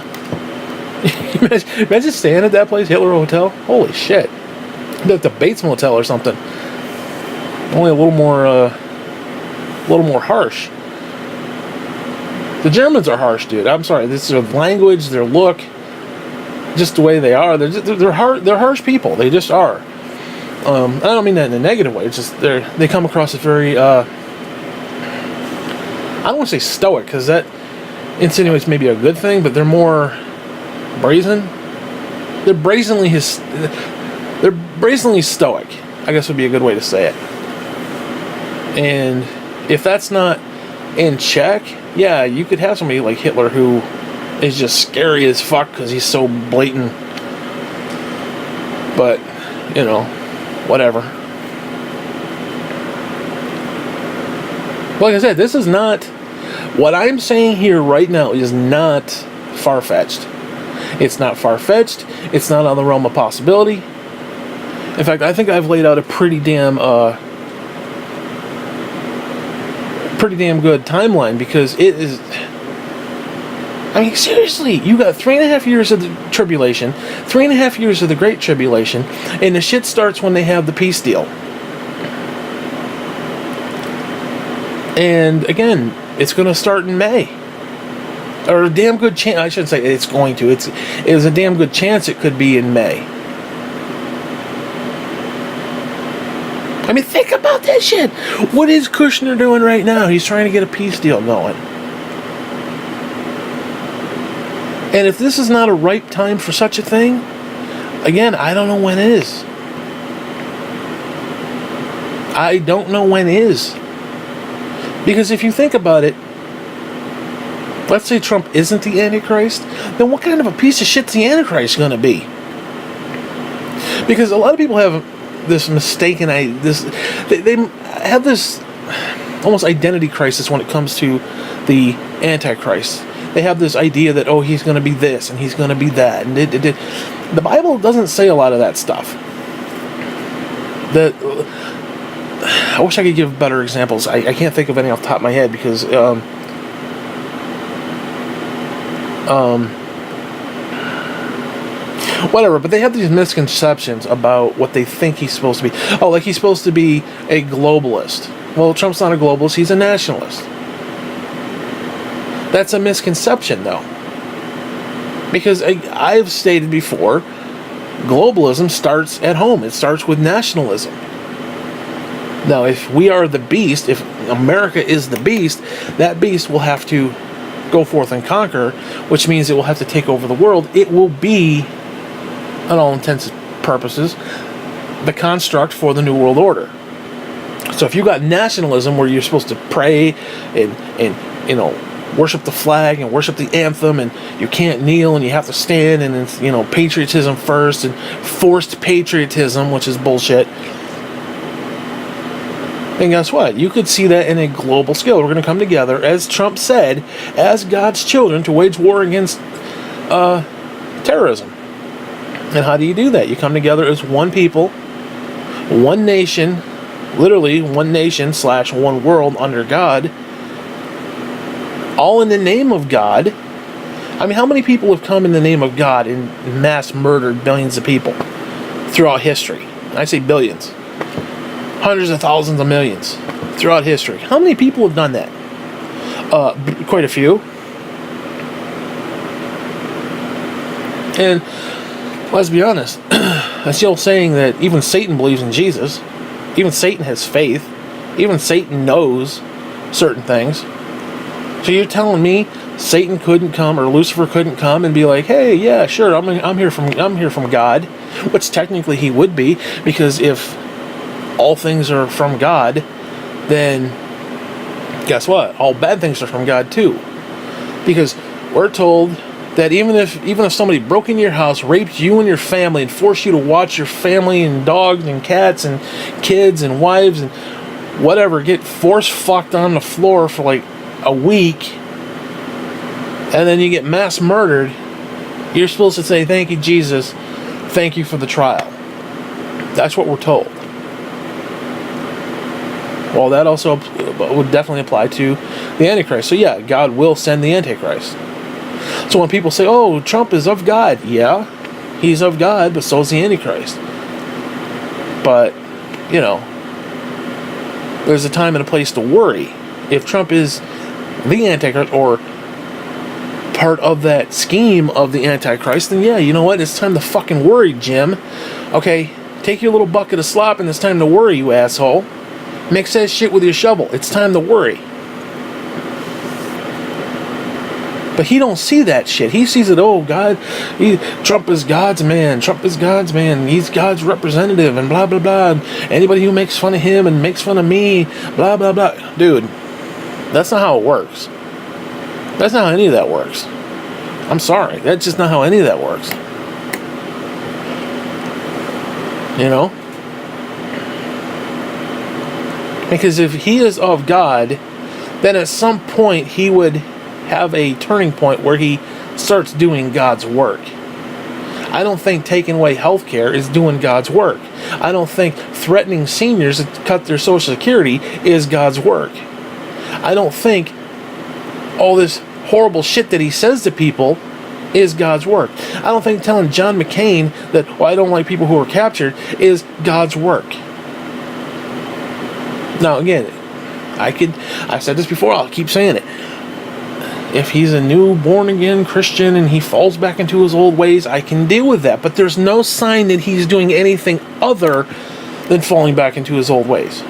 Imagine staying at that place, Hitler Hotel. Holy shit! Like the Bates Motel or something. Only a little more harsh. The Germans are harsh, dude. I'm sorry. This is their language, their look, just the way they are. They're harsh people. They just are. I don't mean that in a negative way. It's just they come across as very. I don't want to say stoic, because that insinuates maybe a good thing, but they're more brazen. They're brazenly stoic, I guess would be a good way to say it. And if that's not in check, yeah, you could have somebody like Hitler who is just scary as fuck because he's so blatant. But, whatever. Like I said, this is not... What I'm saying here right now is not far-fetched. It's not far-fetched. It's not on the realm of possibility. In fact, I think I've laid out a pretty damn good timeline, because it is... I mean, seriously, you got 3.5 years of the tribulation, 3.5 years of the Great Tribulation, and the shit starts when they have the peace deal. And again, it's going to start in May. Or a damn good chance, I shouldn't say it's going to, it's a damn good chance it could be in May. I mean, think about that shit. What is Kushner doing right now? He's trying to get a peace deal going. And if this is not a ripe time for such a thing, again, I don't know when it is. I don't know when it is. Because if you think about it, let's say Trump isn't the Antichrist, then what kind of a piece of shit's the Antichrist going to be? Because a lot of people have this mistaken idea, they have this almost identity crisis when it comes to the Antichrist. They have this idea that, oh, he's going to be this and he's going to be that. And the Bible doesn't say a lot of that stuff. I wish I could give better examples. I can't think of any off the top of my head, because whatever, but they have these misconceptions about what they think he's supposed to be. Oh, like he's supposed to be a globalist. Well, Trump's not a globalist, he's a nationalist. That's a misconception, though. Because I've stated before, globalism starts at home. It starts with nationalism. Now, if we are the beast, if America is the beast, that beast will have to go forth and conquer, which means it will have to take over the world. It will be, on all intents and purposes, the construct for the New World Order. So if you got nationalism where you're supposed to pray and worship the flag and worship the anthem, and you can't kneel and you have to stand, and it's, patriotism first, and forced patriotism, which is bullshit. And guess what? You could see that in a global scale. We're going to come together, as Trump said, as God's children to wage war against terrorism. And how do you do that? You come together as one people, one nation, literally one nation / one world under God, all in the name of God. I mean, how many people have come in the name of God and mass murdered billions of people throughout history? I say billions. Hundreds of thousands of millions throughout history. How many people have done that? Quite a few. And let's be honest, that's the old saying that even Satan believes in Jesus. Even Satan has faith. Even Satan knows certain things. So you're telling me Satan couldn't come, or Lucifer couldn't come and be like, "Hey, yeah, sure, I'm here from God," which technically he would be, because if all things are from God, then guess what? All bad things are from God too. Because we're told that even if somebody broke into your house, raped you and your family, and forced you to watch your family and dogs and cats and kids and wives and whatever get force fucked on the floor for like a week, and then you get mass murdered, you're supposed to say, thank you, Jesus. Thank you for the trial. That's what we're told. Well, that also would definitely apply to the Antichrist. So yeah, God will send the Antichrist. So when people say, oh, Trump is of God, yeah, he's of God, but so is the Antichrist. But, there's a time and a place to worry. If Trump is the Antichrist or part of that scheme of the Antichrist, then yeah, you know what? It's time to fucking worry, Jim. Okay, take your little bucket of slop and it's time to worry, you asshole. Mix that shit with your shovel. It's time to worry. But he don't see that shit. He sees it, oh, God, Trump is God's man. Trump is God's man. He's God's representative and blah, blah, blah. Anybody who makes fun of him and makes fun of me, blah, blah, blah. Dude, that's not how it works. That's not how any of that works. I'm sorry. That's just not how any of that works. Because if he is of God, then at some point he would have a turning point where he starts doing God's work. I don't think taking away health care is doing God's work. I don't think threatening seniors to cut their Social Security is God's work. I don't think all this horrible shit that he says to people is God's work. I don't think telling John McCain that, well, I don't like people who are captured is God's work. Now, again, I've said this before, I'll keep saying it. If he's a new born-again Christian and he falls back into his old ways, I can deal with that. But there's no sign that he's doing anything other than falling back into his old ways.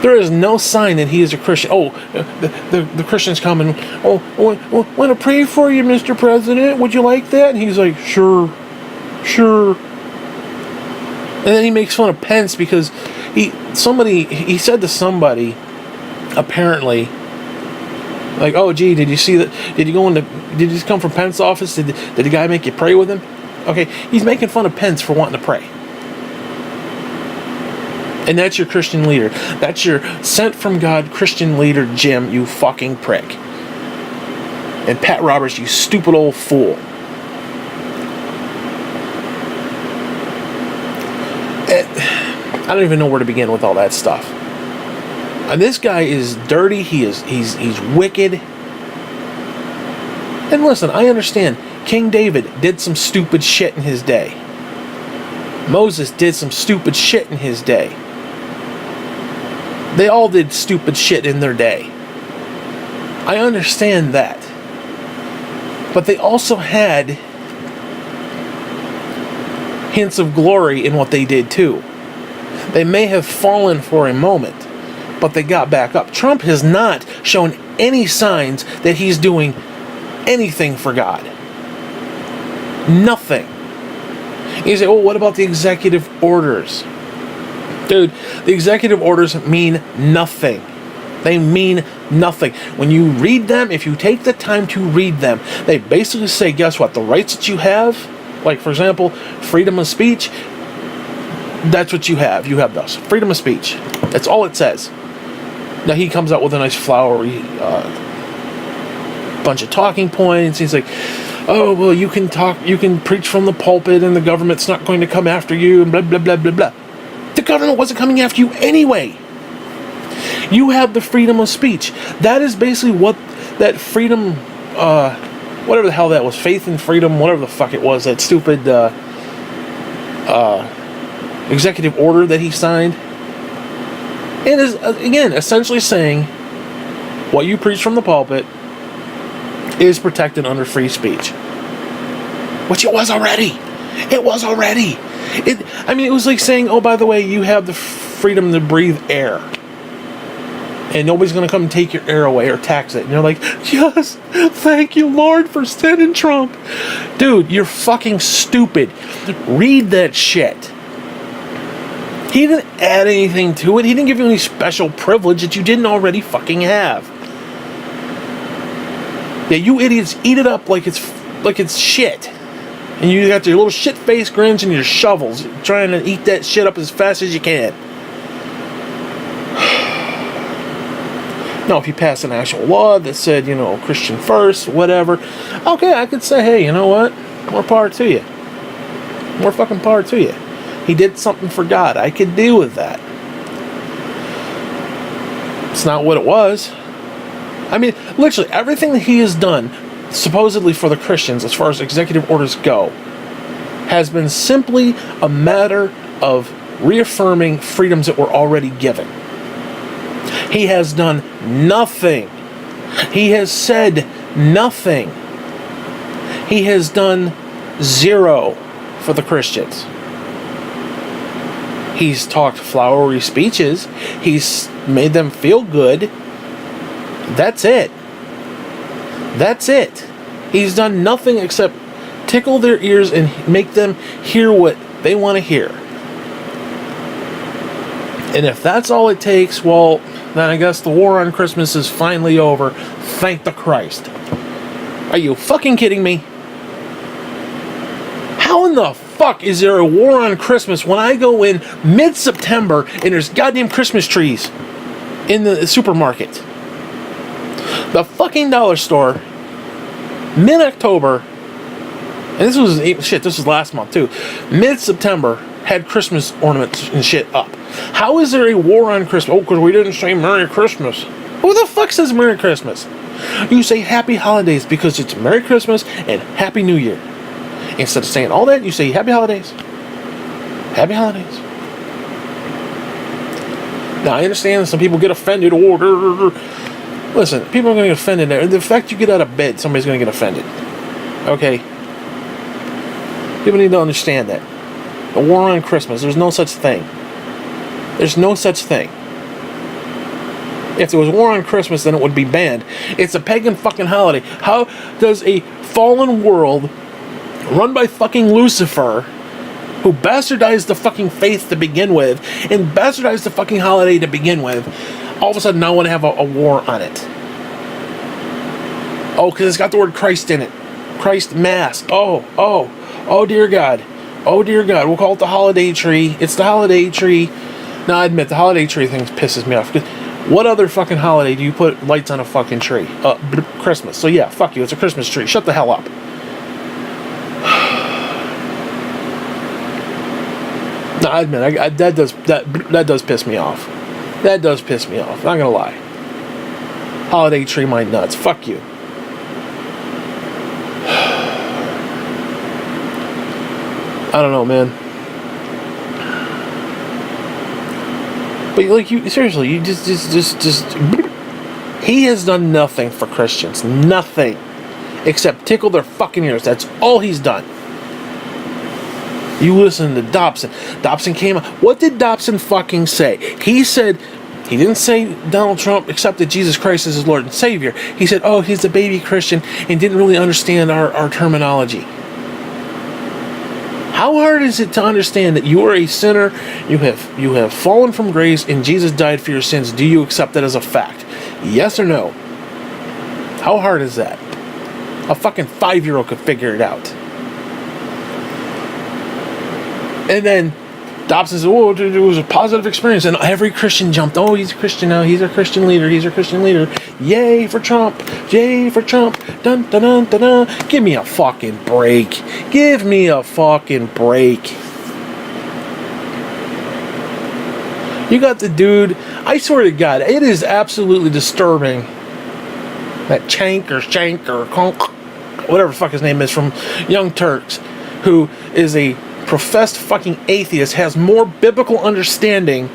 There is no sign that he is a Christian. Oh, the Christians come and, oh, want to pray for you, Mr. President? Would you like that? And he's like, sure. And then he makes fun of Pence because he said to somebody, apparently, like, oh, gee, did you see that? Did you just come from Pence's office? Did the guy make you pray with him? Okay, he's making fun of Pence for wanting to pray. And that's your Christian leader. That's your sent from God Christian leader, Jim, you fucking prick. And Pat Roberts, you stupid old fool. I don't even know where to begin with all that stuff. And this guy is dirty. He's wicked. And listen, I understand. King David did some stupid shit in his day. Moses did some stupid shit in his day. They all did stupid shit in their day. I understand that. But they also had hints of glory in what they did too. They may have fallen for a moment, but they got back up. Trump has not shown any signs that he's doing anything for God. Nothing. You say, oh, what about the executive orders? Dude, the executive orders mean nothing. They mean nothing. When you read them, if you take the time to read them, they basically say, guess what? The rights that you have, like, for example, freedom of speech, that's what you have. You have those. Freedom of speech. That's all it says. Now, he comes out with a nice flowery bunch of talking points. He's like, oh, well, you can preach from the pulpit and the government's not going to come after you and blah, blah, blah, blah, blah. The government wasn't coming after you anyway. You have the freedom of speech. That is basically what that freedom, whatever the hell that was, faith and freedom, whatever the fuck it was, that stupid executive order that he signed. It is, again, essentially saying what you preach from the pulpit is protected under free speech. Which it was already. It was already. It was like saying, oh, by the way, you have the freedom to breathe air. And nobody's going to come take your air away or tax it. And you're like, yes, thank you, Lord, for sending Trump. Dude, you're fucking stupid. Read that shit. He didn't add anything to it. He didn't give you any special privilege that you didn't already fucking have. Yeah, you idiots eat it up like it's shit. And you got your little shit-faced grins and your shovels trying to eat that shit up as fast as you can. Now, if you pass an actual law that said, Christian first, whatever, okay, I could say, hey, you know what? More power to you. More fucking power to you. He did something for God. I could deal with that. It's not what it was. I mean, literally, everything that he has done, supposedly for the Christians, as far as executive orders go, has been simply a matter of reaffirming freedoms that were already given. He has done nothing. He has said nothing. He has done zero for the Christians. He's talked flowery speeches. He's made them feel good. That's it. That's it. He's done nothing except tickle their ears and make them hear what they want to hear. And if that's all it takes, well, then I guess the war on Christmas is finally over. Thank the Christ. Are you fucking kidding me? How in the fuck is there a war on Christmas when I go in mid-September and there's goddamn Christmas trees in the supermarket? The fucking dollar store, mid-October, and this was last month too, mid-September, had Christmas ornaments and shit up. How is there a war on Christmas? Oh, because we didn't say Merry Christmas. Who the fuck says Merry Christmas? You say Happy Holidays because it's Merry Christmas and Happy New Year. Instead of saying all that, you say Happy Holidays. Happy Holidays. Now, I understand that some people get offended. Listen, people are going to get offended there. The fact you get out of bed, somebody's going to get offended. Okay? People need to understand that. A war on Christmas, there's no such thing. There's no such thing. If there was a war on Christmas, then it would be banned. It's a pagan fucking holiday. How does a fallen world run by fucking Lucifer, who bastardized the fucking faith to begin with, and bastardized the fucking holiday to begin with, all of a sudden now want to have a war on it? Oh, because it's got the word Christ in it. Christ Mass. Oh dear God. Oh dear God. We'll call it the holiday tree. It's the holiday tree. Now, I admit, the holiday tree thing pisses me off. What other fucking holiday do you put lights on a fucking tree? Christmas. So yeah, fuck you. It's a Christmas tree. Shut the hell up. No, I admit, that does piss me off. That does piss me off. Not gonna lie. Holiday tree my nuts. Fuck you. I don't know, man. But like, you seriously, you just he has done nothing for Christians. Nothing. Except tickle their fucking ears. That's all he's done. You listen to Dobson. Dobson came out. What did Dobson fucking say? He said, he didn't say Donald Trump accepted Jesus Christ as his Lord and Savior. He said, oh, he's a baby Christian and didn't really understand our terminology. How hard is it to understand that you are a sinner, you have fallen from grace, and Jesus died for your sins? Do you accept that as a fact? Yes or no? How hard is that? A fucking 5-year-old could figure it out. And then Dobson said, oh, it was a positive experience. And every Christian jumped, oh, he's a Christian now. He's a Christian leader. He's a Christian leader. Yay for Trump. Yay for Trump. Dun, dun, dun, dun, dun. Give me a fucking break. Give me a fucking break. You got the dude. I swear to God, it is absolutely disturbing that Shank or Conk, whatever the fuck his name is, from Young Turks, who is a professed fucking atheist, has more biblical understanding,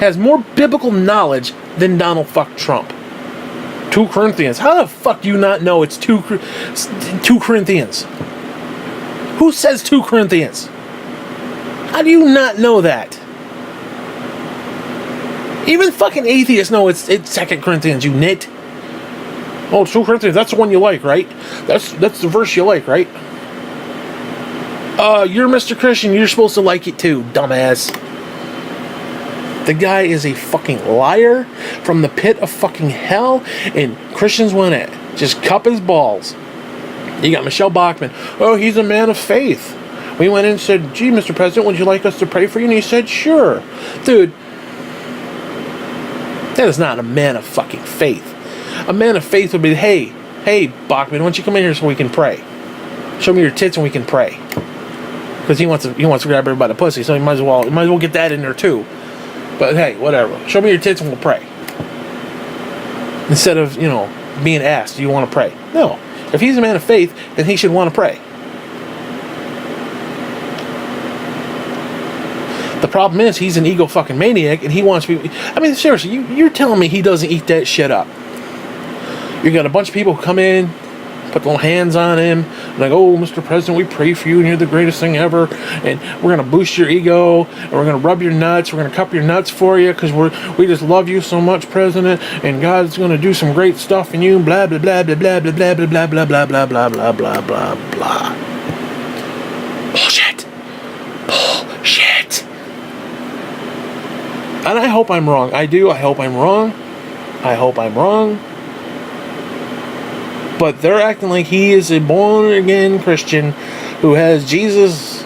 has more biblical knowledge than Donald fuck Trump. 2 Corinthians. How the fuck do you not know it's 2 Corinthians? Who says 2 Corinthians? How do you not know that? Even fucking atheists know it's 2 Corinthians, you nit. Oh, 2 Corinthians, that's the one you like, right? That's the verse you like, right? You're Mr. Christian, you're supposed to like it too, dumbass. The guy is a fucking liar from the pit of fucking hell, and Christians want to just cup his balls. You got Michelle Bachmann. Oh, he's a man of faith. We went in and said, gee, Mr. President, would you like us to pray for you? And he said, sure. Dude, that is not a man of fucking faith. A man of faith would be, hey, Bachmann, why don't you come in here so we can pray? Show me your tits and we can pray. Because he wants to grab everybody by the pussy, so he might as well get that in there too. But hey, whatever. Show me your tits and we'll pray. Instead of, being asked, do you want to pray? No. If he's a man of faith, then he should want to pray. The problem is, he's an ego fucking maniac, and he wants to be... I mean, seriously, you're telling me he doesn't eat that shit up. You got a bunch of people who come in, put little hands on him, like, oh, Mr. President, we pray for you, and you're the greatest thing ever, and we're going to boost your ego, and we're going to rub your nuts, we're going to cup your nuts for you, because we just love you so much, President, and God's going to do some great stuff in you, blah, blah, blah, blah, blah, blah, blah, blah, blah, blah, blah, blah, blah, blah, blah, blah, blah. Bullshit. Bullshit. And I hope I'm wrong. I do. I hope I'm wrong. But they're acting like he is a born-again Christian who has Jesus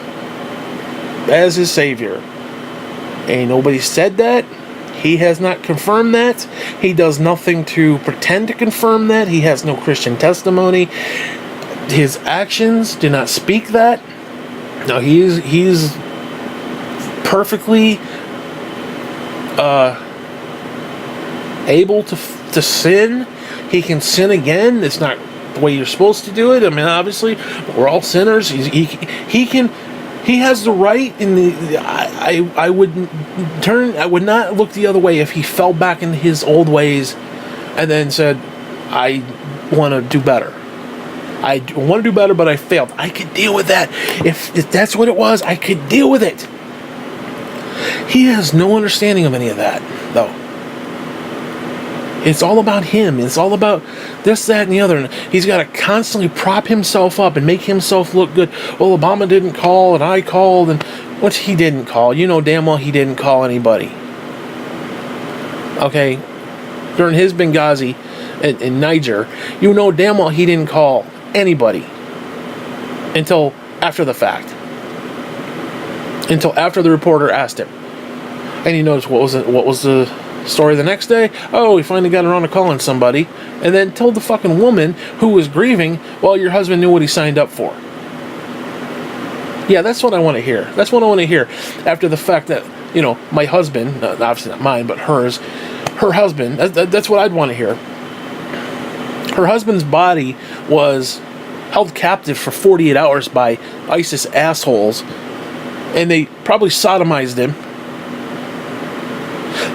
as his Savior. Ain't nobody said that. He has not confirmed that. He does nothing to pretend to confirm that. He has no Christian testimony. His actions do not speak that. No, he's perfectly able to sin. He can sin again. It's not the way you're supposed to do it. I mean, obviously, we're all sinners. He has the right. I would not look the other way if he fell back into his old ways, and then said, "I want to do better. I want to do better, but I failed." I could deal with that. If that's what it was, I could deal with it. He has no understanding of any of that, though. It's all about him. It's all about this, that, and the other. And he's got to constantly prop himself up and make himself look good. Well, Obama didn't call, and I called, and what he didn't call. You know damn well he didn't call anybody. Okay? During his Benghazi in Niger, you know damn well he didn't call anybody until after the fact. Until after the reporter asked him. And you notice what was the story the next day? Oh, he finally got around to calling somebody, and then told the fucking woman who was grieving, well, your husband knew what he signed up for. Yeah, that's what I want to hear. That's what I want to hear. After the fact that, my husband, obviously not mine, but her husband, that's what I'd want to hear. Her husband's body was held captive for 48 hours by ISIS assholes, and they probably sodomized him.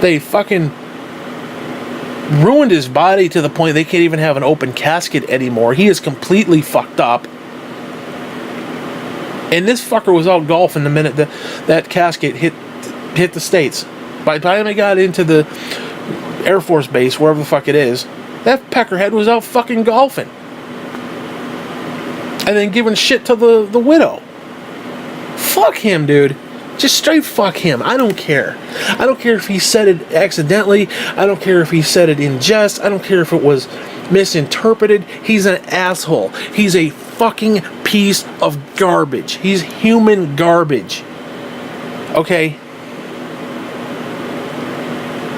They fucking ruined his body to the point they can't even have an open casket anymore. He is completely fucked up. And this fucker was out golfing the minute that casket hit the States. By the time he got into the Air Force Base, wherever the fuck it is, that peckerhead was out fucking golfing. And then giving shit to the widow. Fuck him, dude. Just straight fuck him. I don't care. I don't care if he said it accidentally. I don't care if he said it in jest. I don't care if it was misinterpreted. He's an asshole. He's a fucking piece of garbage. He's human garbage. Okay?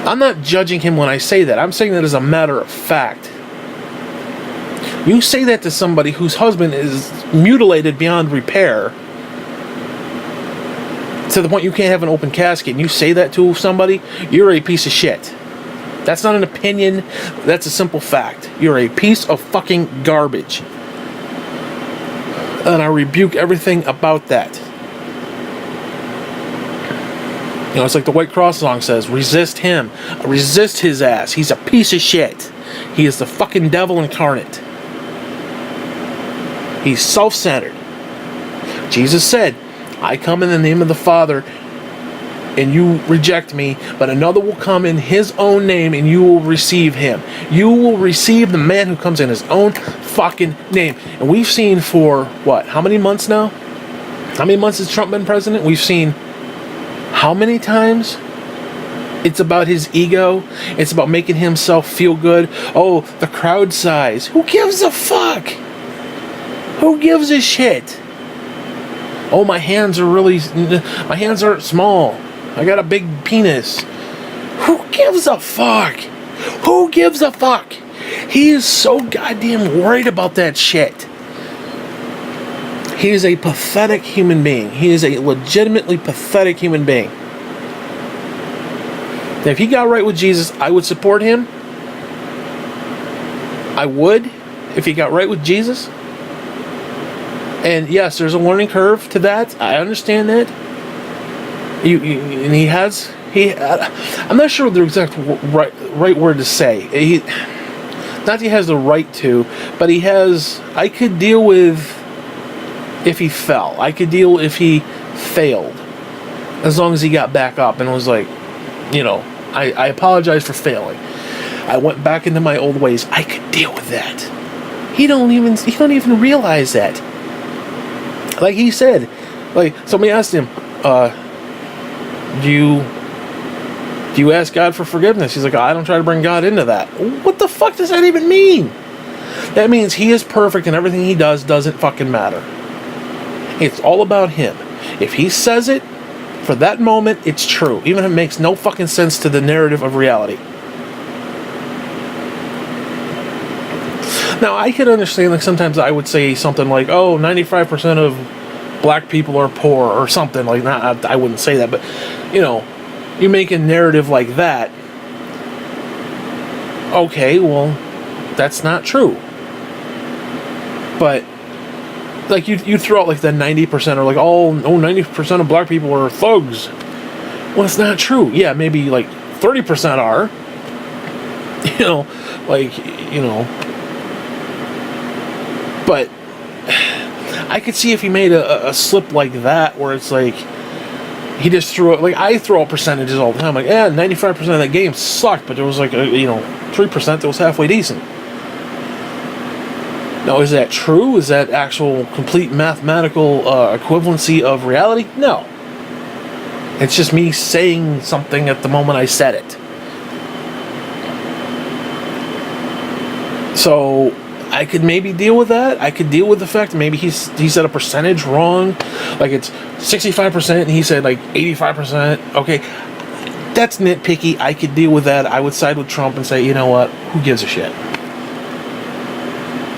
I'm not judging him when I say that. I'm saying that as a matter of fact. You say that to somebody whose husband is mutilated beyond repair, to the point you can't have an open casket, and you say that to somebody, you're a piece of shit. That's not an opinion. That's a simple fact. You're a piece of fucking garbage. And I rebuke everything about that. It's like the White Cross song says, resist him. Resist his ass. He's a piece of shit. He is the fucking devil incarnate. He's self-centered. Jesus said, I come in the name of the Father, and you reject me, but another will come in his own name and you will receive him. You will receive the man who comes in his own fucking name. And we've seen for, what, how many months now? How many months has Trump been president? We've seen how many times? It's about his ego. It's about making himself feel good. Oh, the crowd size. Who gives a fuck? Who gives a shit? Oh, my hands aren't small. I got a big penis. Who gives a fuck? Who gives a fuck? He is so goddamn worried about that shit. He is a pathetic human being. He is a legitimately pathetic human being. Now, if he got right with Jesus, I would support him. I would, if he got right with Jesus. And yes, there's a learning curve to that. I understand that. And I'm not sure the exact right word to say. Not that he has the right to, but he has. I could deal with if he fell. I could deal if he failed, as long as he got back up and was like, I apologize for failing. I went back into my old ways. I could deal with that. He don't even realize that. Like he said, like somebody asked him, do you ask God for forgiveness? He's like, I don't try to bring God into that. What the fuck does that even mean? That means he is perfect and everything he does doesn't fucking matter. It's all about him. If he says it, for that moment, it's true. Even if it makes no fucking sense to the narrative of reality. Now, I could understand, like, sometimes I would say something like, 95% of black people are poor, or something like that. I wouldn't say that, but, you make a narrative like that. Okay, well, that's not true. But, like, you throw out, like, the 90%, or like, 90% of black people are thugs. Well, it's not true. Yeah, maybe, like, 30% are. But I could see if he made a slip like that, where it's like he just threw it. Like, I throw out percentages all the time. Like, 95% of that game sucked, but there was like 3% that was halfway decent. Now, is that true? Is that actual complete mathematical equivalency of reality? No. It's just me saying something at the moment I said it. So I could maybe deal with that. I could deal with the fact that maybe he said a percentage wrong. Like, it's 65% and he said like 85%. Okay, that's nitpicky. I could deal with that. I would side with Trump and say, you know what? Who gives a shit?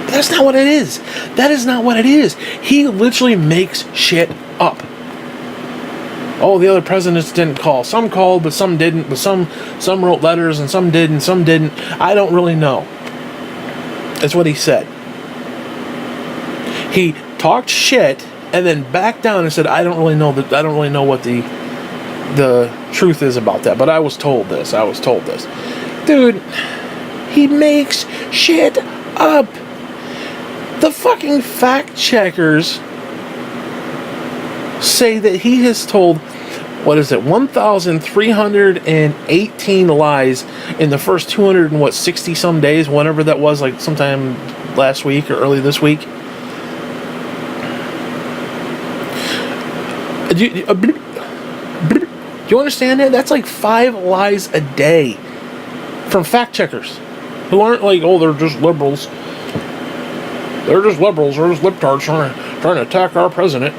But that's not what it is. That is not what it is. He literally makes shit up. Oh, the other presidents didn't call. Some called, but some didn't. But some wrote letters and some did and some didn't. I don't really know. That's what he said. He talked shit and then backed down and said, I don't really know what the truth is about that, but I was told this. Dude, he makes shit up. The fucking fact checkers say that he has told, 1,318 lies in the first 60 some days, whenever that was, like sometime last week or early this week. Do you understand that? That's like 5 lies a day from fact checkers who aren't like, they're just liberals. They're just liberals. They're just libtards trying to attack our president.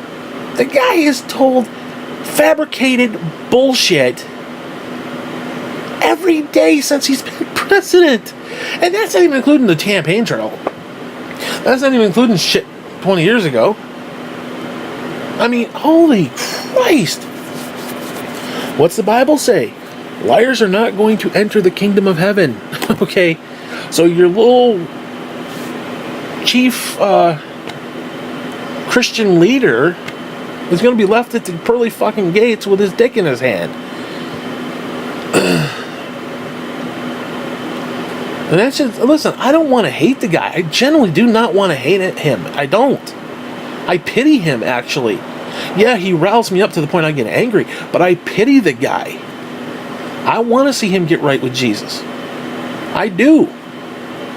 The guy is told fabricated bullshit every day since he's been president. And that's not even including the campaign trail. That's not even including shit 20 years ago. I mean, holy Christ. What's the Bible say? Liars are not going to enter the kingdom of heaven. Okay? So your little chief Christian leader is going to be left at the pearly fucking gates with his dick in his hand. And that's just, listen, I don't want to hate the guy. I generally do not want to hate him. I don't. I pity him, actually. Yeah, he riles me up to the point I get angry, but I pity the guy. I want to see him get right with Jesus. I do.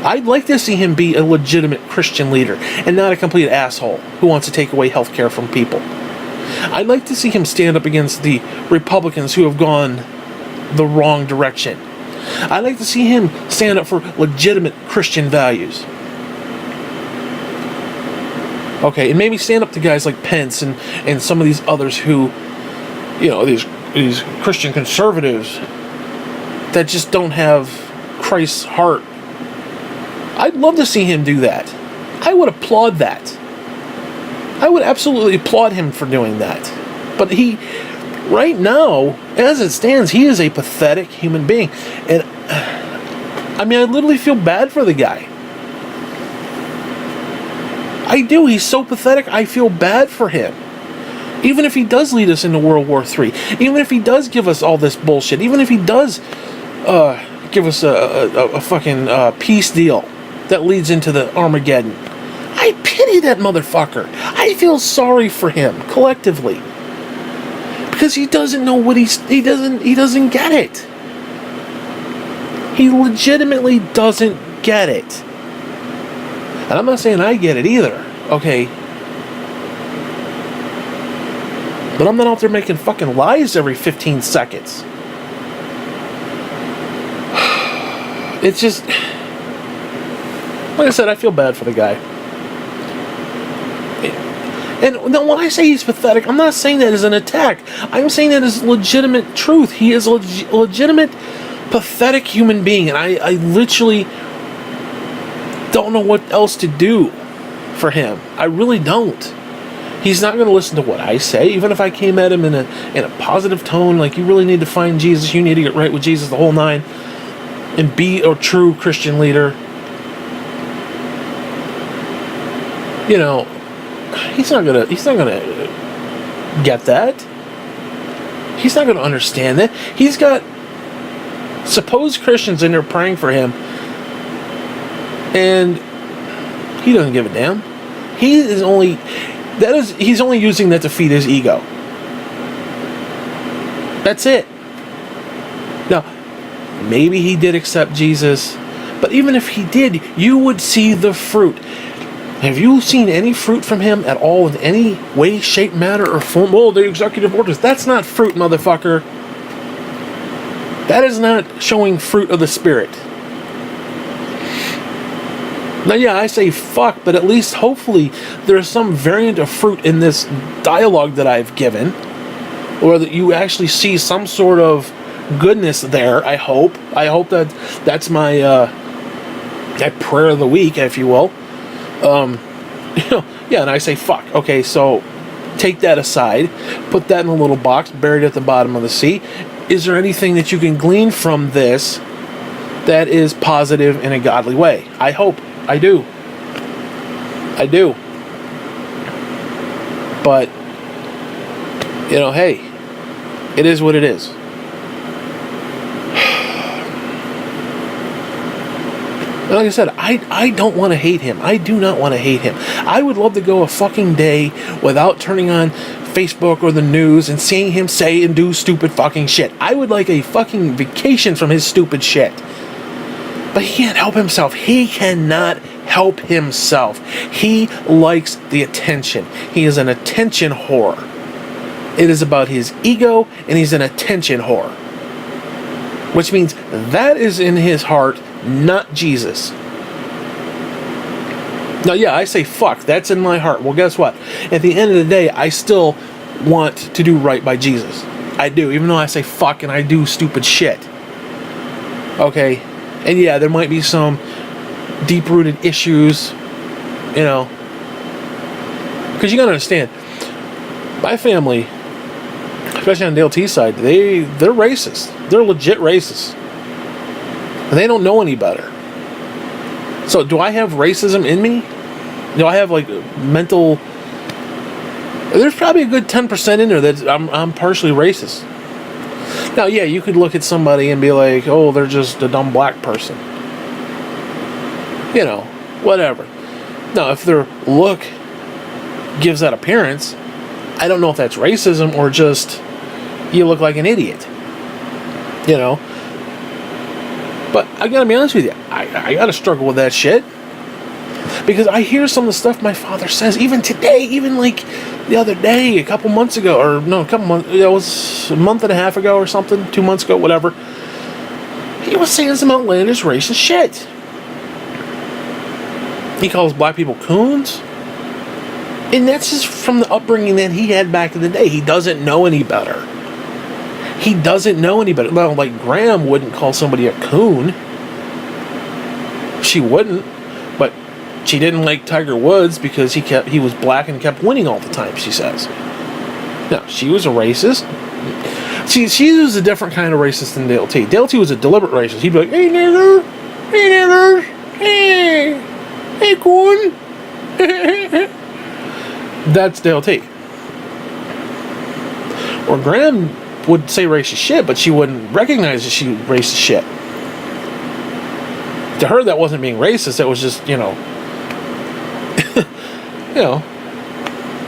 I'd like to see him be a legitimate Christian leader and not a complete asshole who wants to take away health care from people. I'd like to see him stand up against the Republicans who have gone the wrong direction. I'd like to see him stand up for legitimate Christian values. Okay, and maybe stand up to guys like Pence and some of these others who, these Christian conservatives that just don't have Christ's heart. I'd love to see him do that. I would applaud that. I would absolutely applaud him for doing that. But right now, as it stands, he is a pathetic human being. And, I literally feel bad for the guy. I do. He's so pathetic. I feel bad for him. Even if he does lead us into World War III. Even if he does give us all this bullshit. Even if he does give us a fucking peace deal that leads into the Armageddon. I pity that motherfucker. I feel sorry for him collectively. Because he doesn't know what he doesn't get it. He legitimately doesn't get it. And I'm not saying I get it either, okay? But I'm not out there making fucking lies every 15 seconds. It's just, like I said, I feel bad for the guy. And when I say he's pathetic, I'm not saying that as an attack. I'm saying that as legitimate truth. He is a legitimate, pathetic human being. And I literally don't know what else to do for him. I really don't. He's not going to listen to what I say, even if I came at him in a positive tone, like, you really need to find Jesus, you need to get right with Jesus, the whole nine, and be a true Christian leader. He's not gonna get that. He's not gonna understand that. He's got supposed Christians in there praying for him, and he doesn't give a damn. He's only using that to feed his ego. That's it. Now, maybe he did accept Jesus, but even if he did, you would see the fruit. Have you seen any fruit from him at all in any way, shape, manner, or form? Oh, the executive orders. That's not fruit, motherfucker. That is not showing fruit of the Spirit. Now, yeah, I say fuck, but at least hopefully there's some variant of fruit in this dialogue that I've given, or that you actually see some sort of goodness there. I hope that's my that prayer of the week, if you will. Yeah, and I say fuck. Okay, so take that aside, put that in a little box, buried at the bottom of the sea. Is there anything that you can glean from this that is positive in a godly way? I hope. I do. But, hey, it is what it is. And like I said, I don't want to hate him. I do not want to hate him. I would love to go a fucking day without turning on Facebook or the news and seeing him say and do stupid fucking shit. I would like a fucking vacation from his stupid shit. But he can't help himself. He cannot help himself. He likes the attention. He is an attention whore. It is about his ego, and he's an attention whore. Which means that is in his heart, not Jesus. Now, yeah, I say fuck, that's in my heart. Well, guess what? At the end of the day, I still want to do right by Jesus. I do, even though I say fuck and I do stupid shit. Okay? And yeah, there might be some deep-rooted issues, because you gotta understand, my family, especially on the LT side, they're racist. They're legit racist. And they don't know any better. So do I have racism in me? Do I have mental? There's probably a good 10% in there that I'm partially racist. Now, yeah, you could look at somebody and be like, oh, they're just a dumb black person. Whatever. Now, if their look gives that appearance, I don't know if that's racism or just you look like an idiot. You know? But I gotta be honest with you, I gotta struggle with that shit. Because I hear some of the stuff my father says, even today, even like the other day, a couple months ago, or no, a couple months, it was a month and a half ago or something, 2 months ago, whatever. He was saying some outlandish racist shit. He calls black people coons. And that's just from the upbringing that he had back in the day. He doesn't know any better. He doesn't know any better. Well, like Graham wouldn't call somebody a coon. She wouldn't. But she didn't like Tiger Woods because he was black and kept winning all the time, she says. No, she was a racist. She was a different kind of racist than Dale T. Dale T was a deliberate racist. He'd be like, hey nigger, hey niggers, hey coon. That's Dale T. Or Graham would say racist shit, but she wouldn't recognize that she was racist shit. To her, that wasn't being racist. That was just, you know,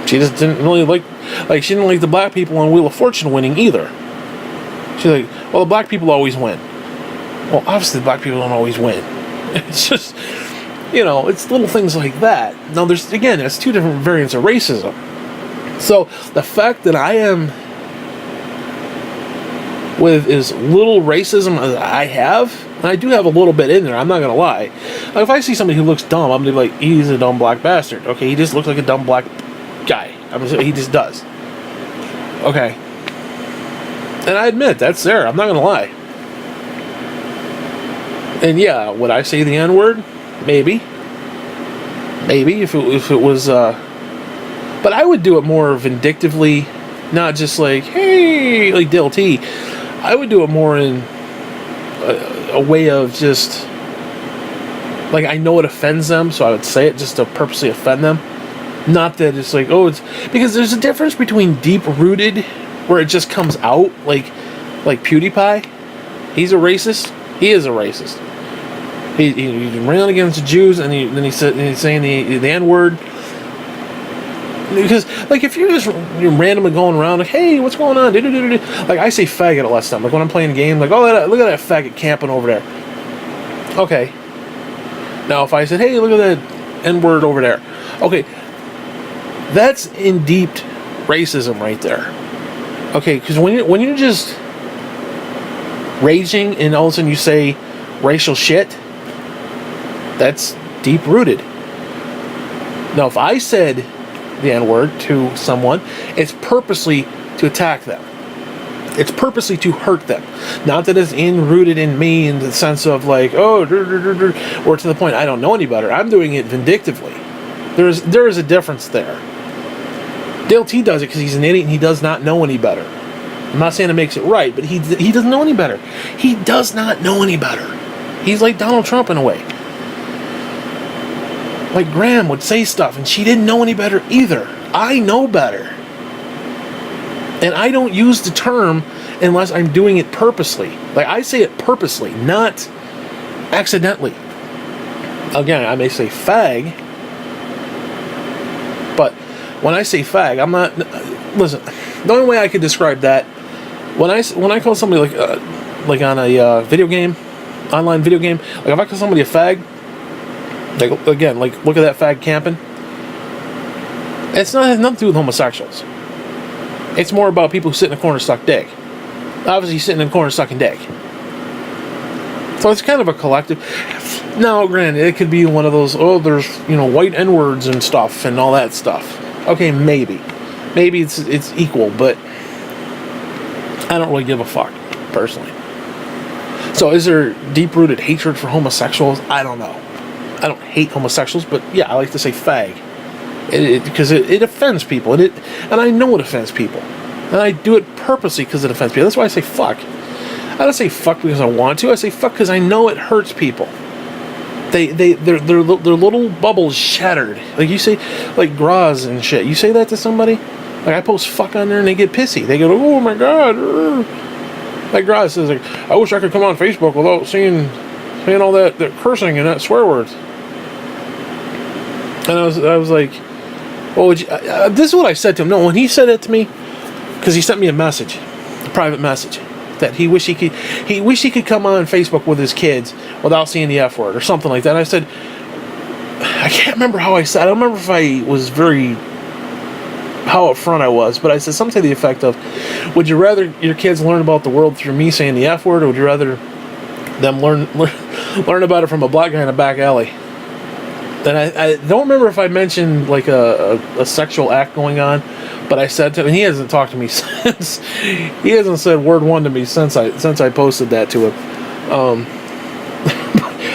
she just didn't really like she didn't like the black people on Wheel of Fortune winning either. She's like, well, the black people always win. Well, obviously, the black people don't always win. It's just, you know, it's little things like that. Now, that's two different variants of racism. So, the fact that I am with as little racism as I have, and I do have a little bit in there, I'm not going to lie. Like, if I see somebody who looks dumb, I'm going to be like, he's a dumb black bastard. Okay, he just looks like a dumb black guy. He just does. Okay. And I admit, that's there. I'm not going to lie. And yeah, would I say the N-word? Maybe. Maybe, if it was, but I would do it more vindictively, not just like, hey, like Dale T. I would do it more in a way of just, like, I know it offends them, so I would say it just to purposely offend them. Not that it's like, oh, it's, because there's a difference between deep-rooted, where it just comes out, like PewDiePie. He's a racist. He is a racist. He ran against the Jews, and he's saying the N-word. Because, like, if you're randomly going around, like, hey, what's going on? Like, I say faggot a lot of time. Like, when I'm playing games, like, oh, look at that faggot camping over there. Okay. Now, if I said, hey, look at that N-word over there. Okay. That's in deep racism right there. Okay, because when you're just raging and all of a sudden you say racial shit, that's deep-rooted. Now, if I said the N-word to someone, it's purposely to attack them. It's purposely to hurt them. Not that it's rooted in me in the sense of like, oh, or to the point I don't know any better. I'm doing it vindictively. There is a difference there. Dale T does it because he's an idiot and he does not know any better. I'm not saying it makes it right, but he doesn't know any better. He does not know any better. He's like Donald Trump in a way. Like Graham would say stuff and she didn't know any better either. I know better. And I don't use the term unless I'm doing it purposely. Like, I say it purposely, not accidentally. Again, I may say fag, but when I say fag, I'm not... Listen, the only way I could describe that, when I call somebody like on a video game, online video game, like if I call somebody a fag, like, again, like, look at that fag camping, it has nothing to do with homosexuals. It's more about people who sit in the corner suck dick. Obviously, sitting in the corner sucking dick. So it's kind of a collective. Now, granted, it could be one of those, oh, there's, white N-words and stuff and all that stuff. Okay, maybe. Maybe it's equal, but I don't really give a fuck, personally. So is there deep-rooted hatred for homosexuals? I don't know. I don't hate homosexuals, but yeah, I like to say fag. Because it offends people, and I know it offends people. And I do it purposely because it offends people. That's why I say fuck. I don't say fuck because I want to. I say fuck because I know it hurts people. Their little bubbles shattered. Like you say, like gras and shit. You say that to somebody? Like I post fuck on there and they get pissy. They go, oh my god. Like gras says, like, I wish I could come on Facebook without saying all that cursing and that swear words. And I was like, What would you, this is what I said to him. No, when he said it to me, because he sent me a message, a private message, that he wished he could come on Facebook with his kids without seeing the F word or something like that. And I said, I can't remember how I said. I don't remember if I was how upfront I was, but I said something to the effect of, would you rather your kids learn about the world through me saying the F word, or would you rather them learn about it from a black guy in a back alley? And I don't remember if I mentioned like a sexual act going on, but I said to him, and he hasn't talked to me since. He hasn't said word one to me since I posted that to him.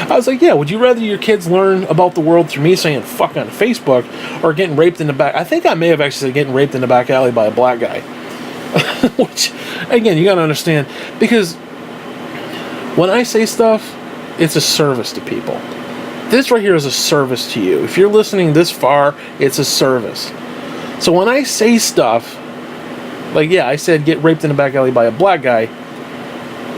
I was like, yeah, would you rather your kids learn about the world through me saying fuck on Facebook, or getting raped in the back? I think I may have actually said getting raped in the back alley by a black guy. Which, again, you gotta understand, because when I say stuff, it's a service to people. This right here is a service to you. If you're listening this far, it's a service. So when I say stuff, like, yeah, I said get raped in the back alley by a black guy,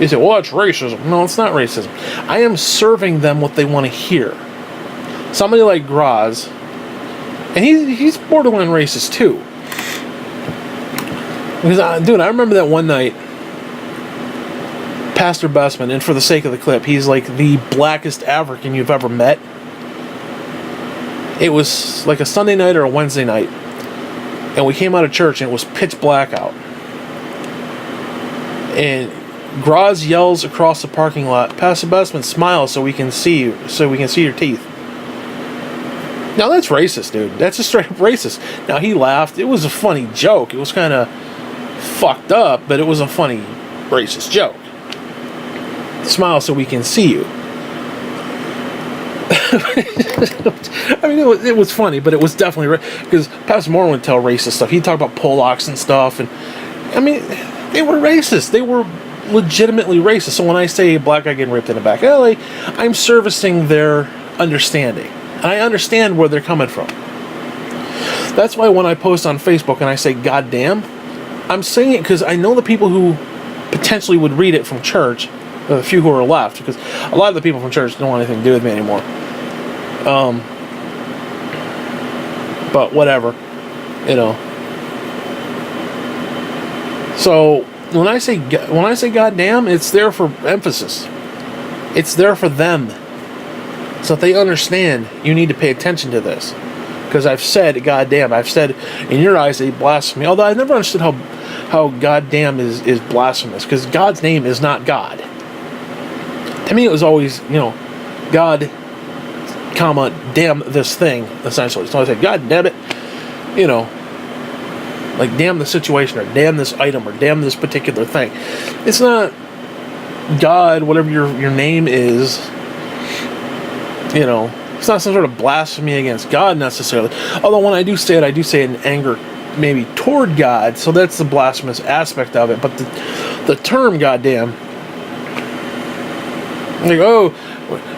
you say, well, it's racism. No, it's not racism. I am serving them what they want to hear. Somebody like Graz, and he's borderline racist too. Because, dude, I remember that one night, Pastor Bestman, and for the sake of the clip, he's like the blackest African you've ever met. It was like a Sunday night or a Wednesday night, and we came out of church and it was pitch black out. And Graz yells across the parking lot, Pastor Bestman, smile so we can see you, so we can see your teeth. Now that's racist, dude. That's just straight up racist. Now he laughed. It was a funny joke. It was kind of fucked up, but it was a funny racist joke. Smile so we can see you. I mean, it was funny, but it was definitely because Pastor Moore would tell racist stuff. He'd talk about Polacks and stuff, and I mean, they were racist. They were legitimately racist. So when I say a black guy getting raped in a back alley, I'm servicing their understanding. And I understand where they're coming from. That's why when I post on Facebook and I say "goddamn," I'm saying it because I know the people who potentially would read it from church. The few who are left, because a lot of the people from church don't want anything to do with me anymore. But whatever, you know. So when I say goddamn, it's there for emphasis. It's there for them, so that they understand you need to pay attention to this. Because I've said goddamn. I've said in your eyes a blasphemy. Although I never understood how goddamn is blasphemous, because God's name is not God. To me, it was always, God, comma, damn this thing, essentially. So I said, God damn it, like damn the situation, or damn this item, or damn this particular thing. It's not God, whatever your name is, it's not some sort of blasphemy against God necessarily. Although when I do say it in anger, maybe toward God, so that's the blasphemous aspect of it. But the term goddamn, like, oh,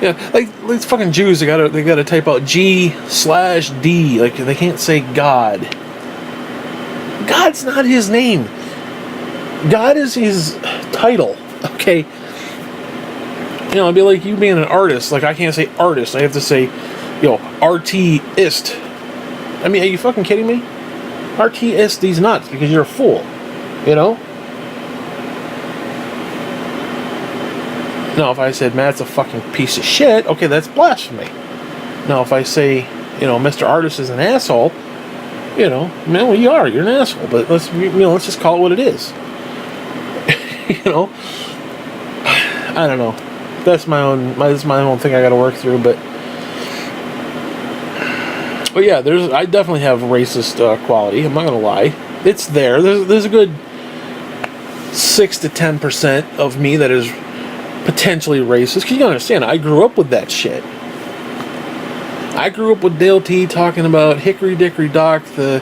yeah, like these fucking Jews, they gotta type out G/D, like they can't say God. God's not his name. God is his title. Okay. It'd be like you being an artist. Like I can't say artist. I have to say, artist. I mean, are you fucking kidding me? Artist these nuts because you're a fool. Now, if I said Matt's a fucking piece of shit, okay, that's blasphemy. Now, if I say, Mr. Artist is an asshole, well, you're an asshole. But let's just call it what it is. I don't know. That's my own thing I got to work through. But yeah, I definitely have racist quality. I'm not gonna lie. It's there. There's a good 6 to 10% of me that is potentially racist, because you gotta understand, I grew up with that shit. I grew up with Dale T talking about Hickory Dickory Dock, I'll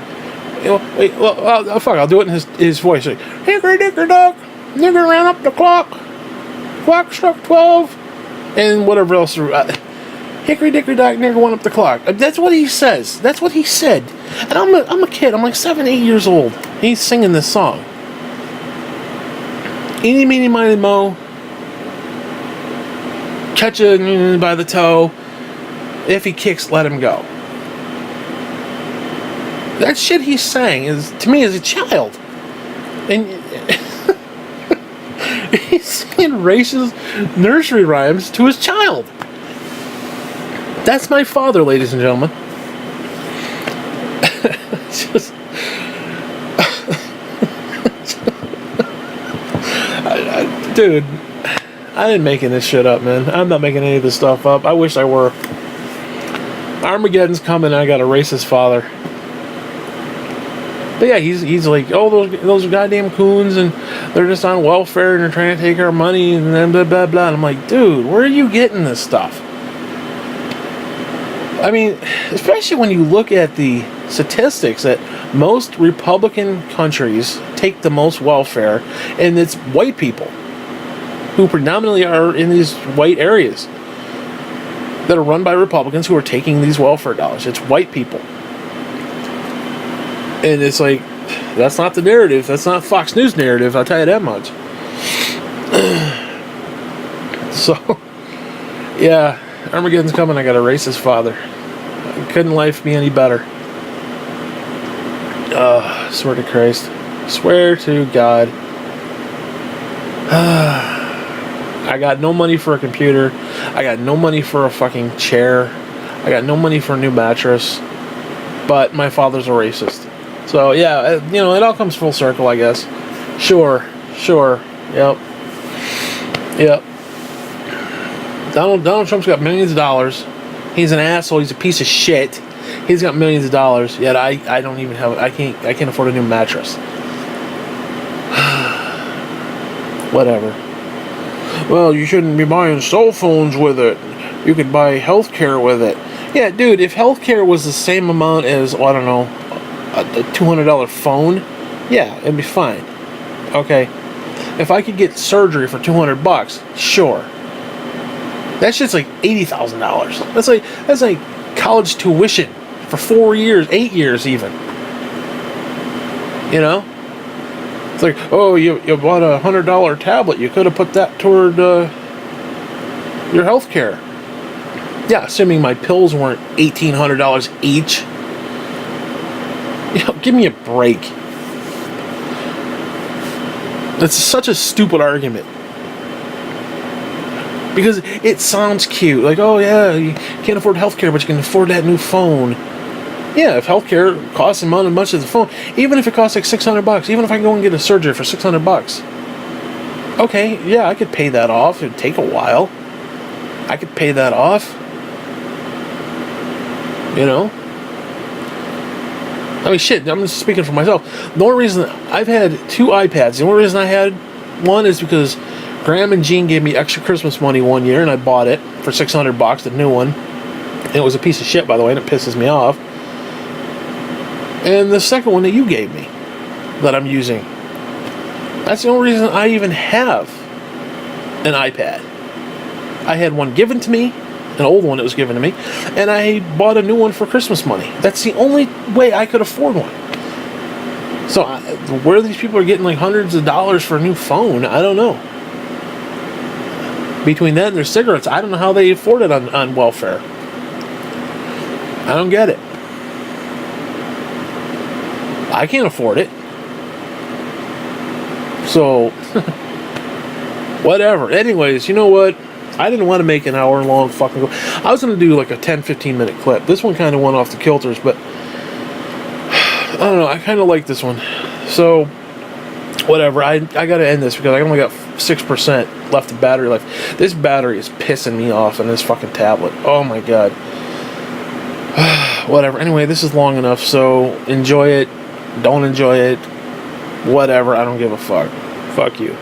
do it in his voice. Like, Hickory Dickory Dock, nigger ran up the clock struck 12, and whatever else. Hickory Dickory Dock, nigger went up the clock. That's what he says. That's what he said. And I'm a kid. I'm like 7, 8 years old. He's singing this song. Eeny, meeny, miny, moe. Catch it by the toe. If he kicks, let him go. That shit he sang is, to me, as a child. And he's singing racist nursery rhymes to his child. That's my father, ladies and gentlemen. Just... dude, I ain't making this shit up, man. I'm not making any of this stuff up. I wish I were. Armageddon's coming and I gotta race his father. But yeah, he's like, oh, those goddamn coons, and they're just on welfare and they're trying to take our money and then blah blah blah. And I'm like, dude, where are you getting this stuff? I mean, especially when you look at the statistics that most Republican countries take the most welfare, and it's white people who predominantly are in these white areas that are run by Republicans who are taking these welfare dollars. It's white people. And it's like, that's not the narrative. That's not Fox News narrative, I'll tell you that much. So, yeah, Armageddon's coming. I gotta race his father. Couldn't life be any better? Swear to Christ. Swear to God. I got no money for a computer. I got no money for a fucking chair. I got no money for a new mattress. But my father's a racist. So, yeah, you know, it all comes full circle, I guess. Sure. Yep. Donald Trump's got millions of dollars. He's an asshole. He's a piece of shit. He's got millions of dollars. Yet I don't even have. I can't afford a new mattress. Whatever. Well, you shouldn't be buying cell phones with it. You could buy healthcare with it. Yeah, dude. If healthcare was the same amount as, I don't know, a $200 phone, yeah, it'd be fine. Okay. If I could get surgery for $200, sure. That shit's like $80,000. That's like college tuition for 4 years, 8 years even. You know? It's like, oh, you bought a $100 tablet. You could have put that toward your health care. Yeah, assuming my pills weren't $1,800 each. You know, give me a break. That's such a stupid argument. Because it sounds cute. Like, oh yeah, you can't afford healthcare, but you can afford that new phone. Yeah, if healthcare costs as much as the phone, even if it costs like $600, even if I go and get a surgery for $600, okay, yeah, I could pay that off. It'd take a while. I could pay that off. You know? I mean, shit, I'm just speaking for myself. The only reason I've had 2 iPads, the only reason I had one is because Graham and Jean gave me extra Christmas money one year, and I bought it for $600, the new one. And it was a piece of shit, by the way, and it pisses me off. And the second one that you gave me, that I'm using, that's the only reason I even have an iPad. I had one given to me, an old one that was given to me, and I bought a new one for Christmas money. That's the only way I could afford one. So where these people are getting like hundreds of dollars for a new phone, I don't know. Between that and their cigarettes, I don't know how they afford it on welfare. I don't get it. I can't afford it. So, whatever. Anyways, you know what? I didn't want to make an hour-long fucking go. I was going to do like a 10-15 minute clip. This one kind of went off the kilters, but I don't know. I kind of like this one. So, whatever. I got to end this because I only got 6% left of battery life. This battery is pissing me off on this fucking tablet. Oh my god. Whatever. Anyway, this is long enough, so enjoy it. Don't enjoy it. Whatever. I don't give a fuck. Fuck you.